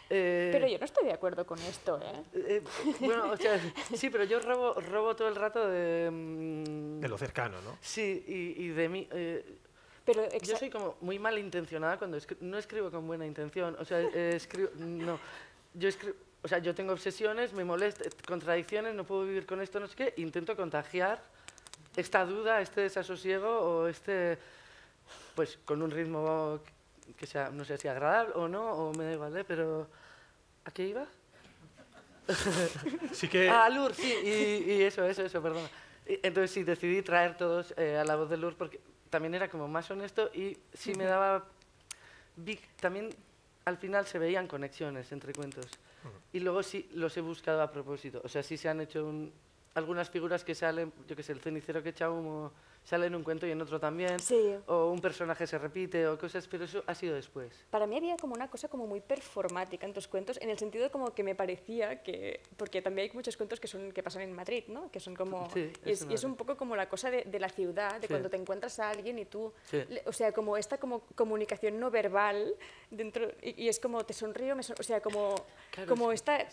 pero yo no estoy de acuerdo con esto, ¿eh? Bueno, o sea, sí, pero yo robo todo el rato de lo cercano, ¿no? Sí, y de mí... pero yo soy como muy malintencionada cuando no escribo con buena intención. O sea, no. O sea, yo tengo obsesiones, me molesta, contradicciones, no puedo vivir con esto, no sé qué. Intento contagiar esta duda, este desasosiego o pues con un ritmo que sea, no sé si agradable o no, o me da igual, ¿eh? Pero ¿a qué iba? Sí que... Lur, sí, y eso, perdona. Entonces sí, decidí traer todos a la voz de Lur porque también era como más honesto y sí me daba... También al final se veían conexiones entre cuentos. Y luego sí los he buscado a propósito. O sea, sí se han hecho algunas figuras que salen, yo qué sé, el cenicero que echa humo sale en un cuento y en otro también, o un personaje se repite o cosas, pero eso ha sido después. Para mí había como una cosa como muy performática en tus cuentos, en el sentido como que me parecía que, porque también hay muchos cuentos que pasan en Madrid, ¿no? Que son como, sí, y es un poco como la cosa de la ciudad, de cuando te encuentras a alguien y tú, o sea, como esta como comunicación no verbal dentro, y es como te sonrío, o sea, como, claro, como esta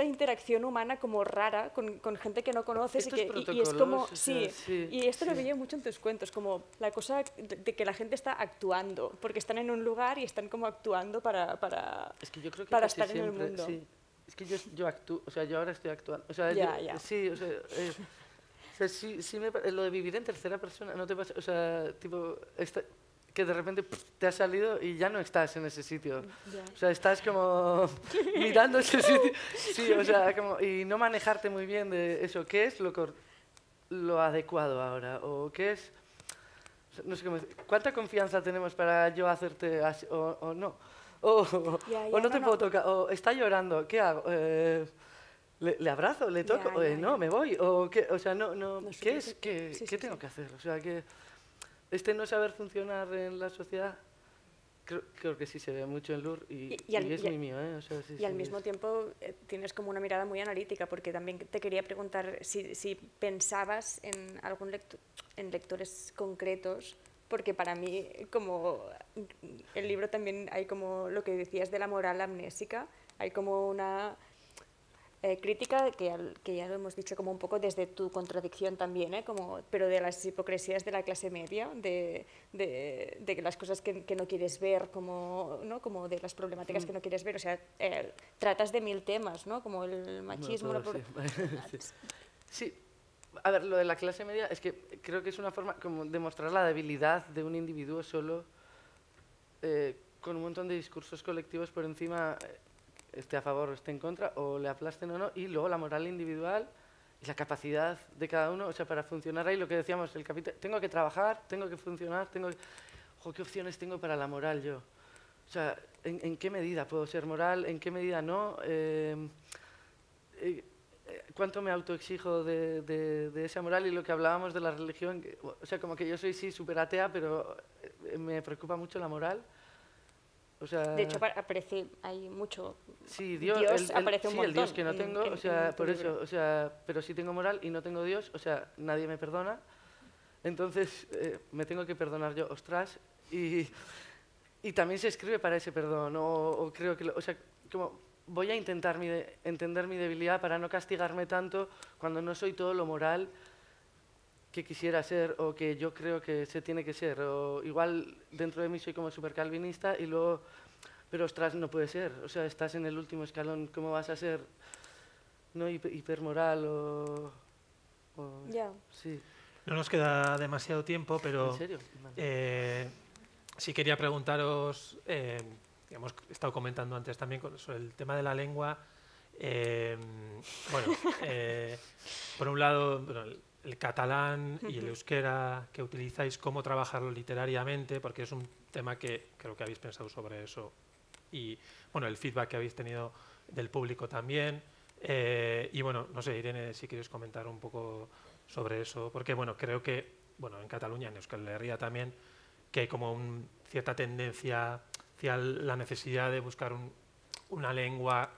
interacción humana como rara con gente que no conoces y es como, y esto lo veía mucho en tus cuentos, como la cosa de que la gente está actuando, porque están en un lugar y están como actuando para, es que yo creo que para casi estar siempre, en el mundo. Sí. Es que yo actúo, o sea, yo ahora estoy actuando. O sea, sí, o sea, sí lo de vivir en tercera persona, ¿no te pasa? O sea, tipo, que de repente te has salido y ya no estás en ese sitio. O sea, estás como mirando ese sitio. Sí, o sea, como, y no manejarte muy bien de eso. ¿Qué es lo adecuado ahora? ¿O qué es...? No sé cómo decir. ¿Cuánta confianza tenemos para yo hacerte así, o no? O no te puedo tocar. O está llorando. ¿Qué hago? ¿Le abrazo? ¿Le toco? No, me voy. O sea, no ¿qué es? ¿Qué tengo que hacer? O sea, que no saber funcionar en la sociedad, creo que sí se ve mucho en Lur y es muy mío, ¿eh? O sea, y al mismo tiempo tienes como una mirada muy analítica, porque también te quería preguntar si pensabas en lectores concretos, porque para mí, como el libro también hay como lo que decías de la moral amnésica, hay como una crítica que ya lo hemos dicho como un poco desde tu contradicción también, pero de las hipocresías de la clase media, de las cosas que no quieres ver, como de las problemáticas que no quieres ver, o sea, tratas de 1000 temas, ¿no? Como el machismo... Sí, a ver, lo de la clase media es que creo que es una forma como de mostrar la debilidad de un individuo solo con un montón de discursos colectivos por encima... esté a favor o esté en contra, o le aplasten o no, y luego la moral individual la capacidad de cada uno, o sea, para funcionar ahí, lo que decíamos, tengo que trabajar, tengo que funcionar, ¿qué opciones tengo para la moral yo? O sea, ¿en qué medida puedo ser moral? ¿En qué medida no? ¿Cuánto me autoexijo de esa moral? Y lo que hablábamos de la religión, o sea, como que yo soy sí súper atea, pero me preocupa mucho la moral. O sea, de hecho, aparece, hay mucho. Sí, Dios aparece un montón. El Dios que no tengo, o sea, por eso, o sea, pero si tengo moral y no tengo Dios, o sea, nadie me perdona. Entonces, me tengo que perdonar yo, ostras. Y también se escribe para ese perdón, o creo que, o sea, como voy a intentar entender mi debilidad para no castigarme tanto cuando no soy todo lo moral que quisiera ser o que yo creo que se tiene que ser. O igual dentro de mí soy como súper calvinista y luego, pero ostras, no puede ser. O sea, estás en el último escalón, ¿cómo vas a ser no hipermoral o Ya. Sí. No nos queda demasiado tiempo, pero ¿En serio? sí quería preguntaros, hemos estado comentando antes también sobre el tema de la lengua. Bueno, por un lado, bueno, el catalán y el euskera que utilizáis, cómo trabajarlo literariamente, porque es un tema que creo que habéis pensado sobre eso. Y bueno, el feedback que habéis tenido del público también. Y bueno, no sé, Irene, si quieres comentar un poco sobre eso, porque bueno, creo que bueno, en Cataluña, en Euskal Herria también, que hay como cierta tendencia hacia la necesidad de buscar una lengua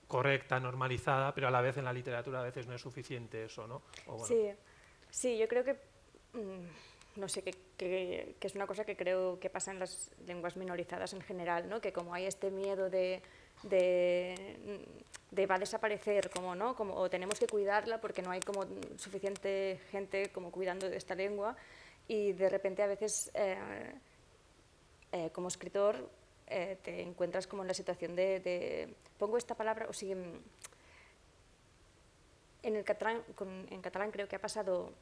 correcta, normalizada, pero a la vez en la literatura a veces no es suficiente eso, ¿no? O bueno. Sí, yo creo que, no sé, que es una cosa que creo que pasa en las lenguas minorizadas en general, ¿no? Que como hay este miedo de va a desaparecer, como, ¿no? Como, o tenemos que cuidarla porque no hay como suficiente gente como cuidando de esta lengua, y de repente a veces como escritor te encuentras como en la situación pongo esta palabra, o si en catalán creo que ha pasado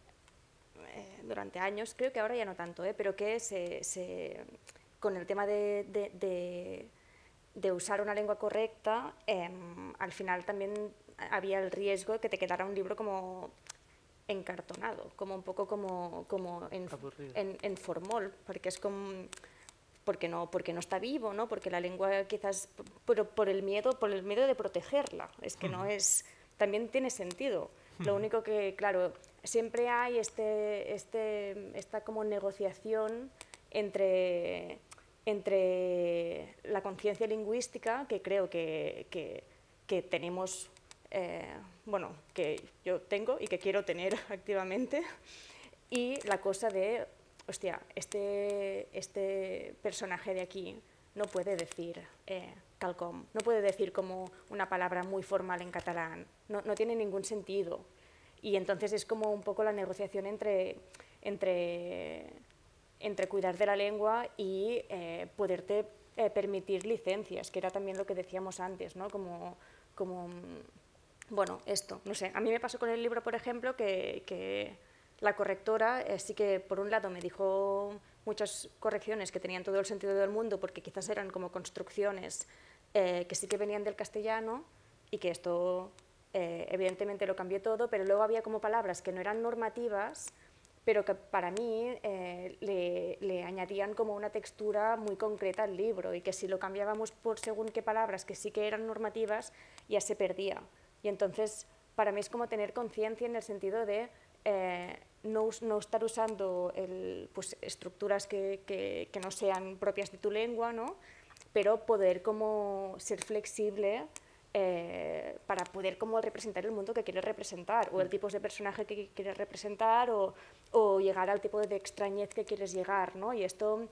durante años, creo que ahora ya no tanto, pero que con el tema de usar una lengua correcta, al final también había el riesgo de que te quedara un libro como encartonado, como un poco como en formol, porque es como porque no está vivo, ¿no? Porque la lengua quizás por el miedo de protegerla, es que no es, también tiene sentido. Lo único que, claro, siempre hay esta como negociación entre la conciencia lingüística, que creo que tenemos, bueno, que yo tengo y que quiero tener activamente, y la cosa de, hostia, este personaje de aquí no puede decir calcom, no puede decir como una palabra muy formal en catalán, no tiene ningún sentido. Y entonces es como un poco la negociación entre cuidar de la lengua y poderte permitir licencias, que era también lo que decíamos antes, ¿no? Como bueno, esto, no sé, a mí me pasó con el libro, por ejemplo, que la correctora sí que por un lado me dijo muchas correcciones que tenían todo el sentido del mundo, porque quizás eran como construcciones que sí que venían del castellano, y que esto evidentemente lo cambió todo, pero luego había como palabras que no eran normativas, pero que para mí le añadían como una textura muy concreta al libro, y que si lo cambiábamos por según qué palabras que sí que eran normativas, ya se perdía. Y entonces para mí es como tener conciencia en el sentido de no estar usando pues, estructuras que no sean propias de tu lengua, ¿no? Pero poder como ser flexible para poder como representar el mundo que quieres representar, o el tipo de personaje que quieres representar, o llegar al tipo de extrañez que quieres llegar, ¿no? Y esto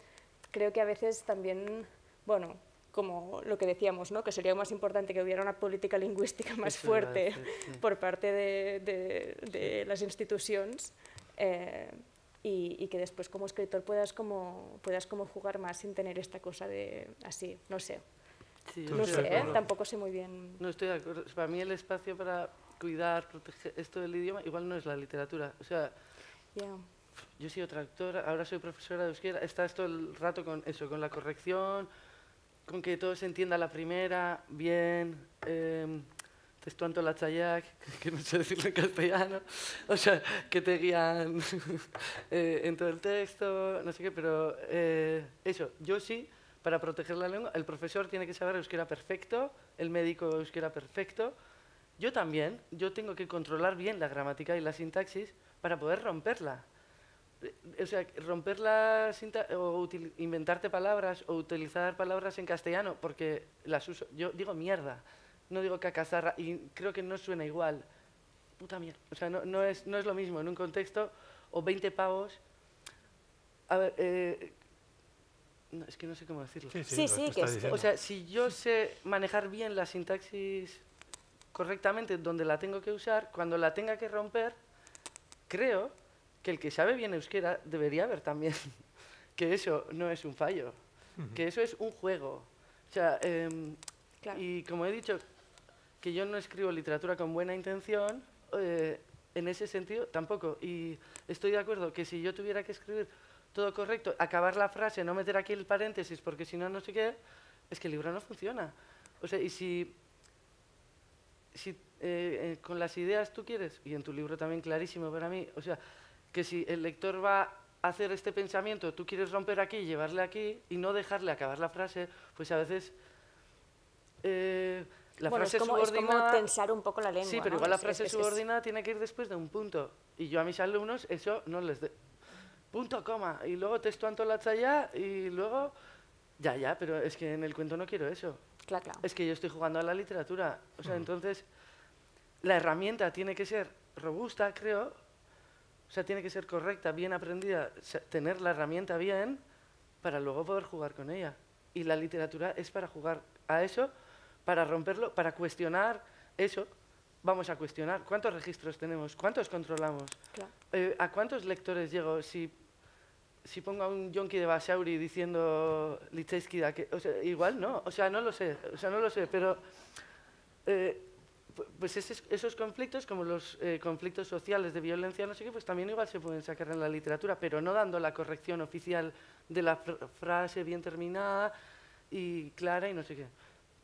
creo que a veces también, bueno, como lo que decíamos, ¿no? Que sería más importante que hubiera una política lingüística más fuerte por parte de las institucions, y que después como escritor puedas como jugar más sin tener esta cosa de así, no sé. Sí, no sé, tampoco sé muy bien. No estoy de acuerdo. Para mí el espacio para cuidar, proteger esto del idioma, igual no es la literatura. O sea, yo he sido traductora, ahora soy profesora de euskera, estás todo el rato con eso, con la corrección, con que todo se entienda a la primera, bien. testuanto latzaileak, que no sé decirlo en castellano, o sea, que te guían en todo el texto, no sé qué, pero eso, yo sí, para proteger la lengua, el profesor tiene que saber euskera perfecto, el médico euskera perfecto, yo también, yo tengo que controlar bien la gramática y la sintaxis para poder romperla. O sea, romper la sintaxis o inventarte palabras o utilizar palabras en castellano porque las uso. Yo digo mierda, no digo cacazarra y creo que no suena igual. Puta mierda. O sea, no es lo mismo en un contexto o 20 pavos. A ver, no, es que no sé cómo decirlo. Sí, que es. O sea, si yo sé manejar bien la sintaxis correctamente donde la tengo que usar, cuando la tenga que romper, creo que el que sabe bien euskera debería ver también que eso no es un fallo, que eso es un juego. O sea, Claro. y como he dicho, que yo no escribo literatura con buena intención, en ese sentido tampoco. Y estoy de acuerdo que si yo tuviera que escribir todo correcto, acabar la frase, no meter aquí el paréntesis porque si no, no sé qué, es que el libro no funciona. O sea, y si con las ideas tú quieres, y en tu libro también clarísimo para mí, o sea, que si el lector va a hacer este pensamiento, tú quieres romper aquí y llevarle aquí y no dejarle acabar la frase, pues a veces la frase subordinada... Es como tensar un poco la lengua. Sí, pero ¿no? igual la frase subordinada tiene que ir después de un punto. Y yo a mis alumnos eso no les... Punto, coma, y luego testuanto latzaiea y luego... Ya, pero es que en el cuento no quiero eso. Claro. Es que yo estoy jugando a la literatura. O sea, entonces, la herramienta tiene que ser robusta, creo. O sea, tiene que ser correcta, bien aprendida, tener la herramienta bien para luego poder jugar con ella. Y la literatura es para jugar a eso, para romperlo, para cuestionar eso. Vamos a cuestionar cuántos registros tenemos, cuántos controlamos, Claro. a cuántos lectores llego si pongo a un yonki de Basauri diciendo Litzaizkida, que, o sea, igual no, o sea, no lo sé, pero pues esos conflictos, como los conflictos sociales de violencia, no sé qué, pues también igual se pueden sacar en la literatura, pero no dando la corrección oficial de la frase bien terminada y clara y no sé qué.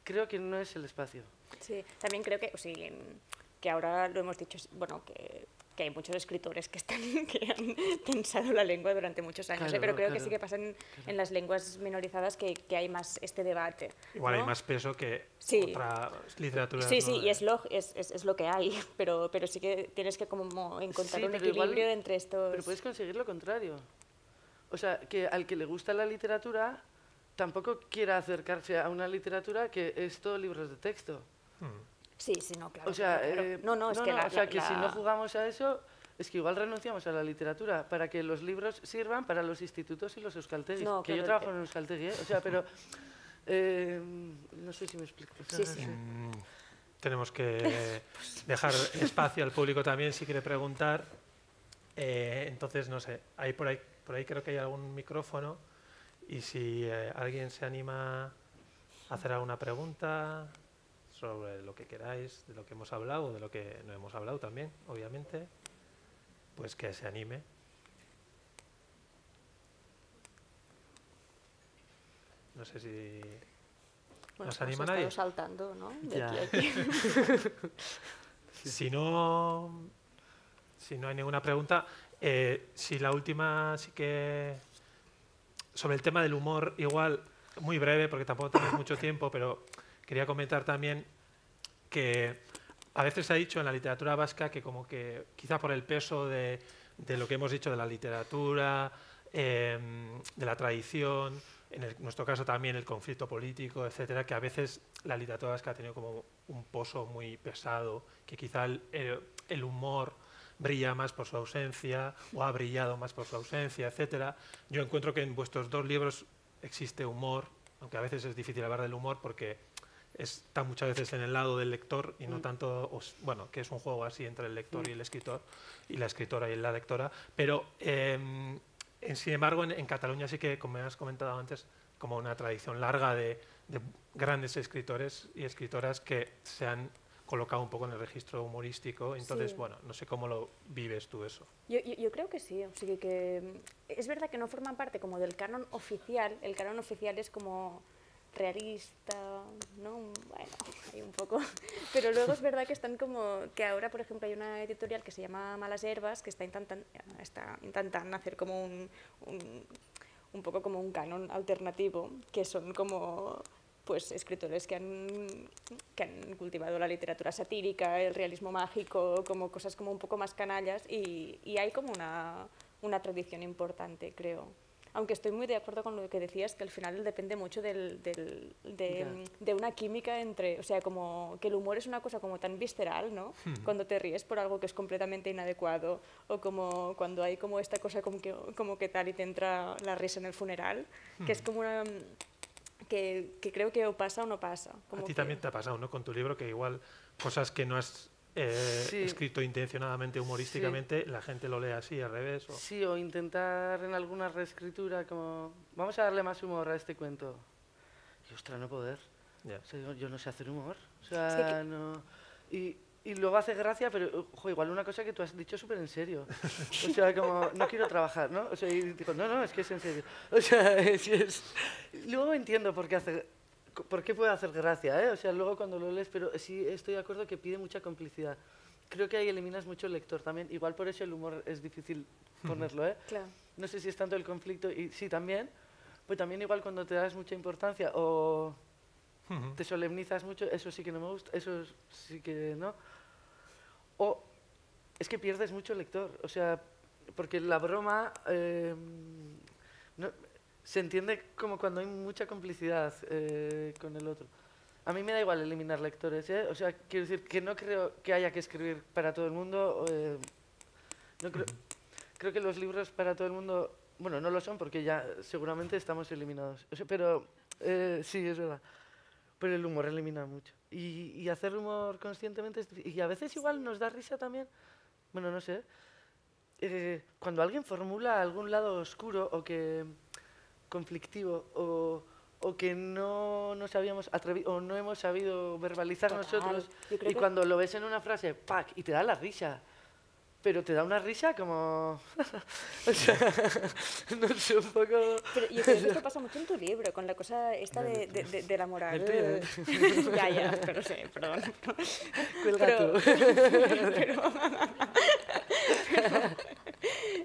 Creo que no es el espacio. Sí, también creo que, o sea, que ahora lo hemos dicho, bueno, que hay muchos escritores que han tensado la lengua durante muchos años, Claro, pero creo que claro, sí que pasa en las lenguas minorizadas que hay más este debate. Igual ¿no? hay más peso que Sí. otra literatura. Sí, ¿no? sí, y es lo que hay, pero sí que tienes que como encontrar Sí, un pero equilibrio igual- entre estos... Pero puedes conseguir lo contrario. O sea, que al que le gusta la literatura tampoco quiera acercarse a una literatura que es todo libros de texto. Sí, no, claro. O sea, claro. No, es que o sea, que si no jugamos a eso, es que igual renunciamos a la literatura para que los libros sirvan para los institutos y los euskaltegis. No, que claro, yo trabajo en un euskaltegi, o sea, pero no sé si me explico. O sea, Sí. Tenemos que dejar espacio al público también si quiere preguntar. Entonces, no sé, por ahí creo que hay algún micrófono y si alguien se anima a hacer alguna pregunta sobre lo que queráis, de lo que hemos hablado o de lo que no hemos hablado también, obviamente, pues que se anime. No sé si nos anima hemos nadie. estado saltando, ¿no? De Ya. aquí a aquí. Si no hay ninguna pregunta, si la última sí que... Sobre el tema del humor, igual, muy breve, porque tampoco tenemos mucho tiempo, pero quería comentar también que a veces se ha dicho en la literatura vasca que como que quizá por el peso de lo que hemos dicho de la literatura, de la tradición, en nuestro caso también el conflicto político, etcétera, que a veces la literatura vasca ha tenido como un pozo muy pesado, que quizá el humor brilla más por su ausencia o ha brillado más por su ausencia, etcétera. Yo encuentro que en vuestros dos libros existe humor, aunque a veces es difícil hablar del humor porque está muchas veces en el lado del lector y no tanto, bueno, que es un juego así entre el lector y el escritor, y la escritora y la lectora, pero sin embargo en Cataluña sí que, como me has comentado antes, como una tradición larga de grandes escritores y escritoras que se han colocado un poco en el registro humorístico. Entonces, Sí. bueno, no sé cómo lo vives tú eso. Yo creo que sí, o sea, que es verdad que no forman parte como del canon oficial. El canon oficial es como realista, ¿no? Bueno, hay un poco. Pero luego es verdad que están como, que ahora, por ejemplo, hay una editorial que se llama Malas Herbas, que está intentando hacer como un poco como un canon alternativo, que son como pues escritores que han cultivado la literatura satírica, el realismo mágico, como cosas como un poco más canallas, y hay como una tradición importante, creo. Aunque estoy muy de acuerdo con lo que decías, que al final depende mucho de una química entre, o sea, como que el humor es una cosa como tan visceral, ¿no? Cuando te ríes por algo que es completamente inadecuado, o como cuando hay como esta cosa como que tal y te entra la risa en el funeral, que es como una... Que creo que o pasa o no pasa. A ti también te ha pasado, ¿no? Con tu libro, que igual cosas que no has escrito intencionadamente, humorísticamente, la gente lo lee así, al revés. Sí, o intentar en alguna reescritura como, vamos a darle más humor a este cuento. Y ostras, no poder. Yeah. O sea, yo no sé hacer humor. O sea, no... Y luego hace gracia, pero ojo, igual una cosa que tú has dicho súper en serio. O sea, como, no quiero trabajar, ¿no? O sea, y digo, no, es que es en serio. O sea, luego entiendo por qué puede hacer gracia, ¿eh? O sea, luego cuando lo lees, pero sí estoy de acuerdo que pide mucha complicidad. Creo que ahí eliminas mucho el lector también. Igual por eso el humor es difícil ponerlo, ¿eh? Claro. No sé si es tanto el conflicto, y sí, también. Pues también igual cuando te das mucha importancia o te solemnizas mucho, eso sí que no me gusta, eso sí que no. O es que pierdes mucho el lector, o sea, porque la broma se entiende como cuando hay mucha complicidad con el otro. A mí me da igual eliminar lectores, ¿eh? O sea, quiero decir que no creo que haya que escribir para todo el mundo. No creo que los libros para todo el mundo, bueno, no lo son porque ya seguramente estamos eliminados. O sea, pero sí, es verdad. Pero el humor elimina mucho. Y hacer humor conscientemente es difícil. Y a veces igual nos da risa también. Bueno, no sé. Cuando alguien formula algún lado oscuro o que conflictivo o que no nos habíamos atrevido o no hemos sabido verbalizar nosotros, y cuando lo ves en una frase, ¡pac! Y te da la risa. Pero te da una risa como... o sea, no sé, un poco... Pero yo creo que esto pasa mucho en tu libro, con la cosa esta de la moral. Ya, pero sí, perdón. Cuelga tú.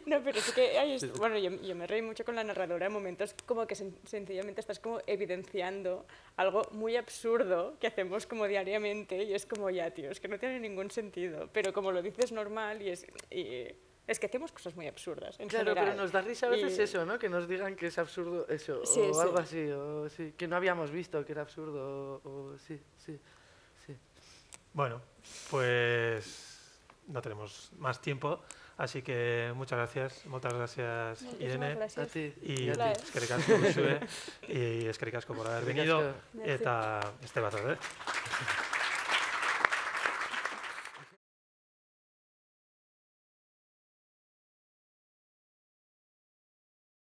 No, pero sí que bueno, yo me reí mucho con la narradora en momentos como que sencillamente estás como evidenciando algo muy absurdo que hacemos como diariamente y es como ya, tío, es que no tiene ningún sentido, pero como lo dices normal y es que hacemos cosas muy absurdas en claro, general. pero nos da risa a veces eso, ¿no? Que nos digan que es absurdo eso, sí, o algo así, o sí, que no habíamos visto que era absurdo, o sí. Bueno, pues no tenemos más tiempo, así que muchas gracias Irene. Gracias. A ti. Y eskerrik asko Uxue, y eskerrik asko por haber venido, eta este bat,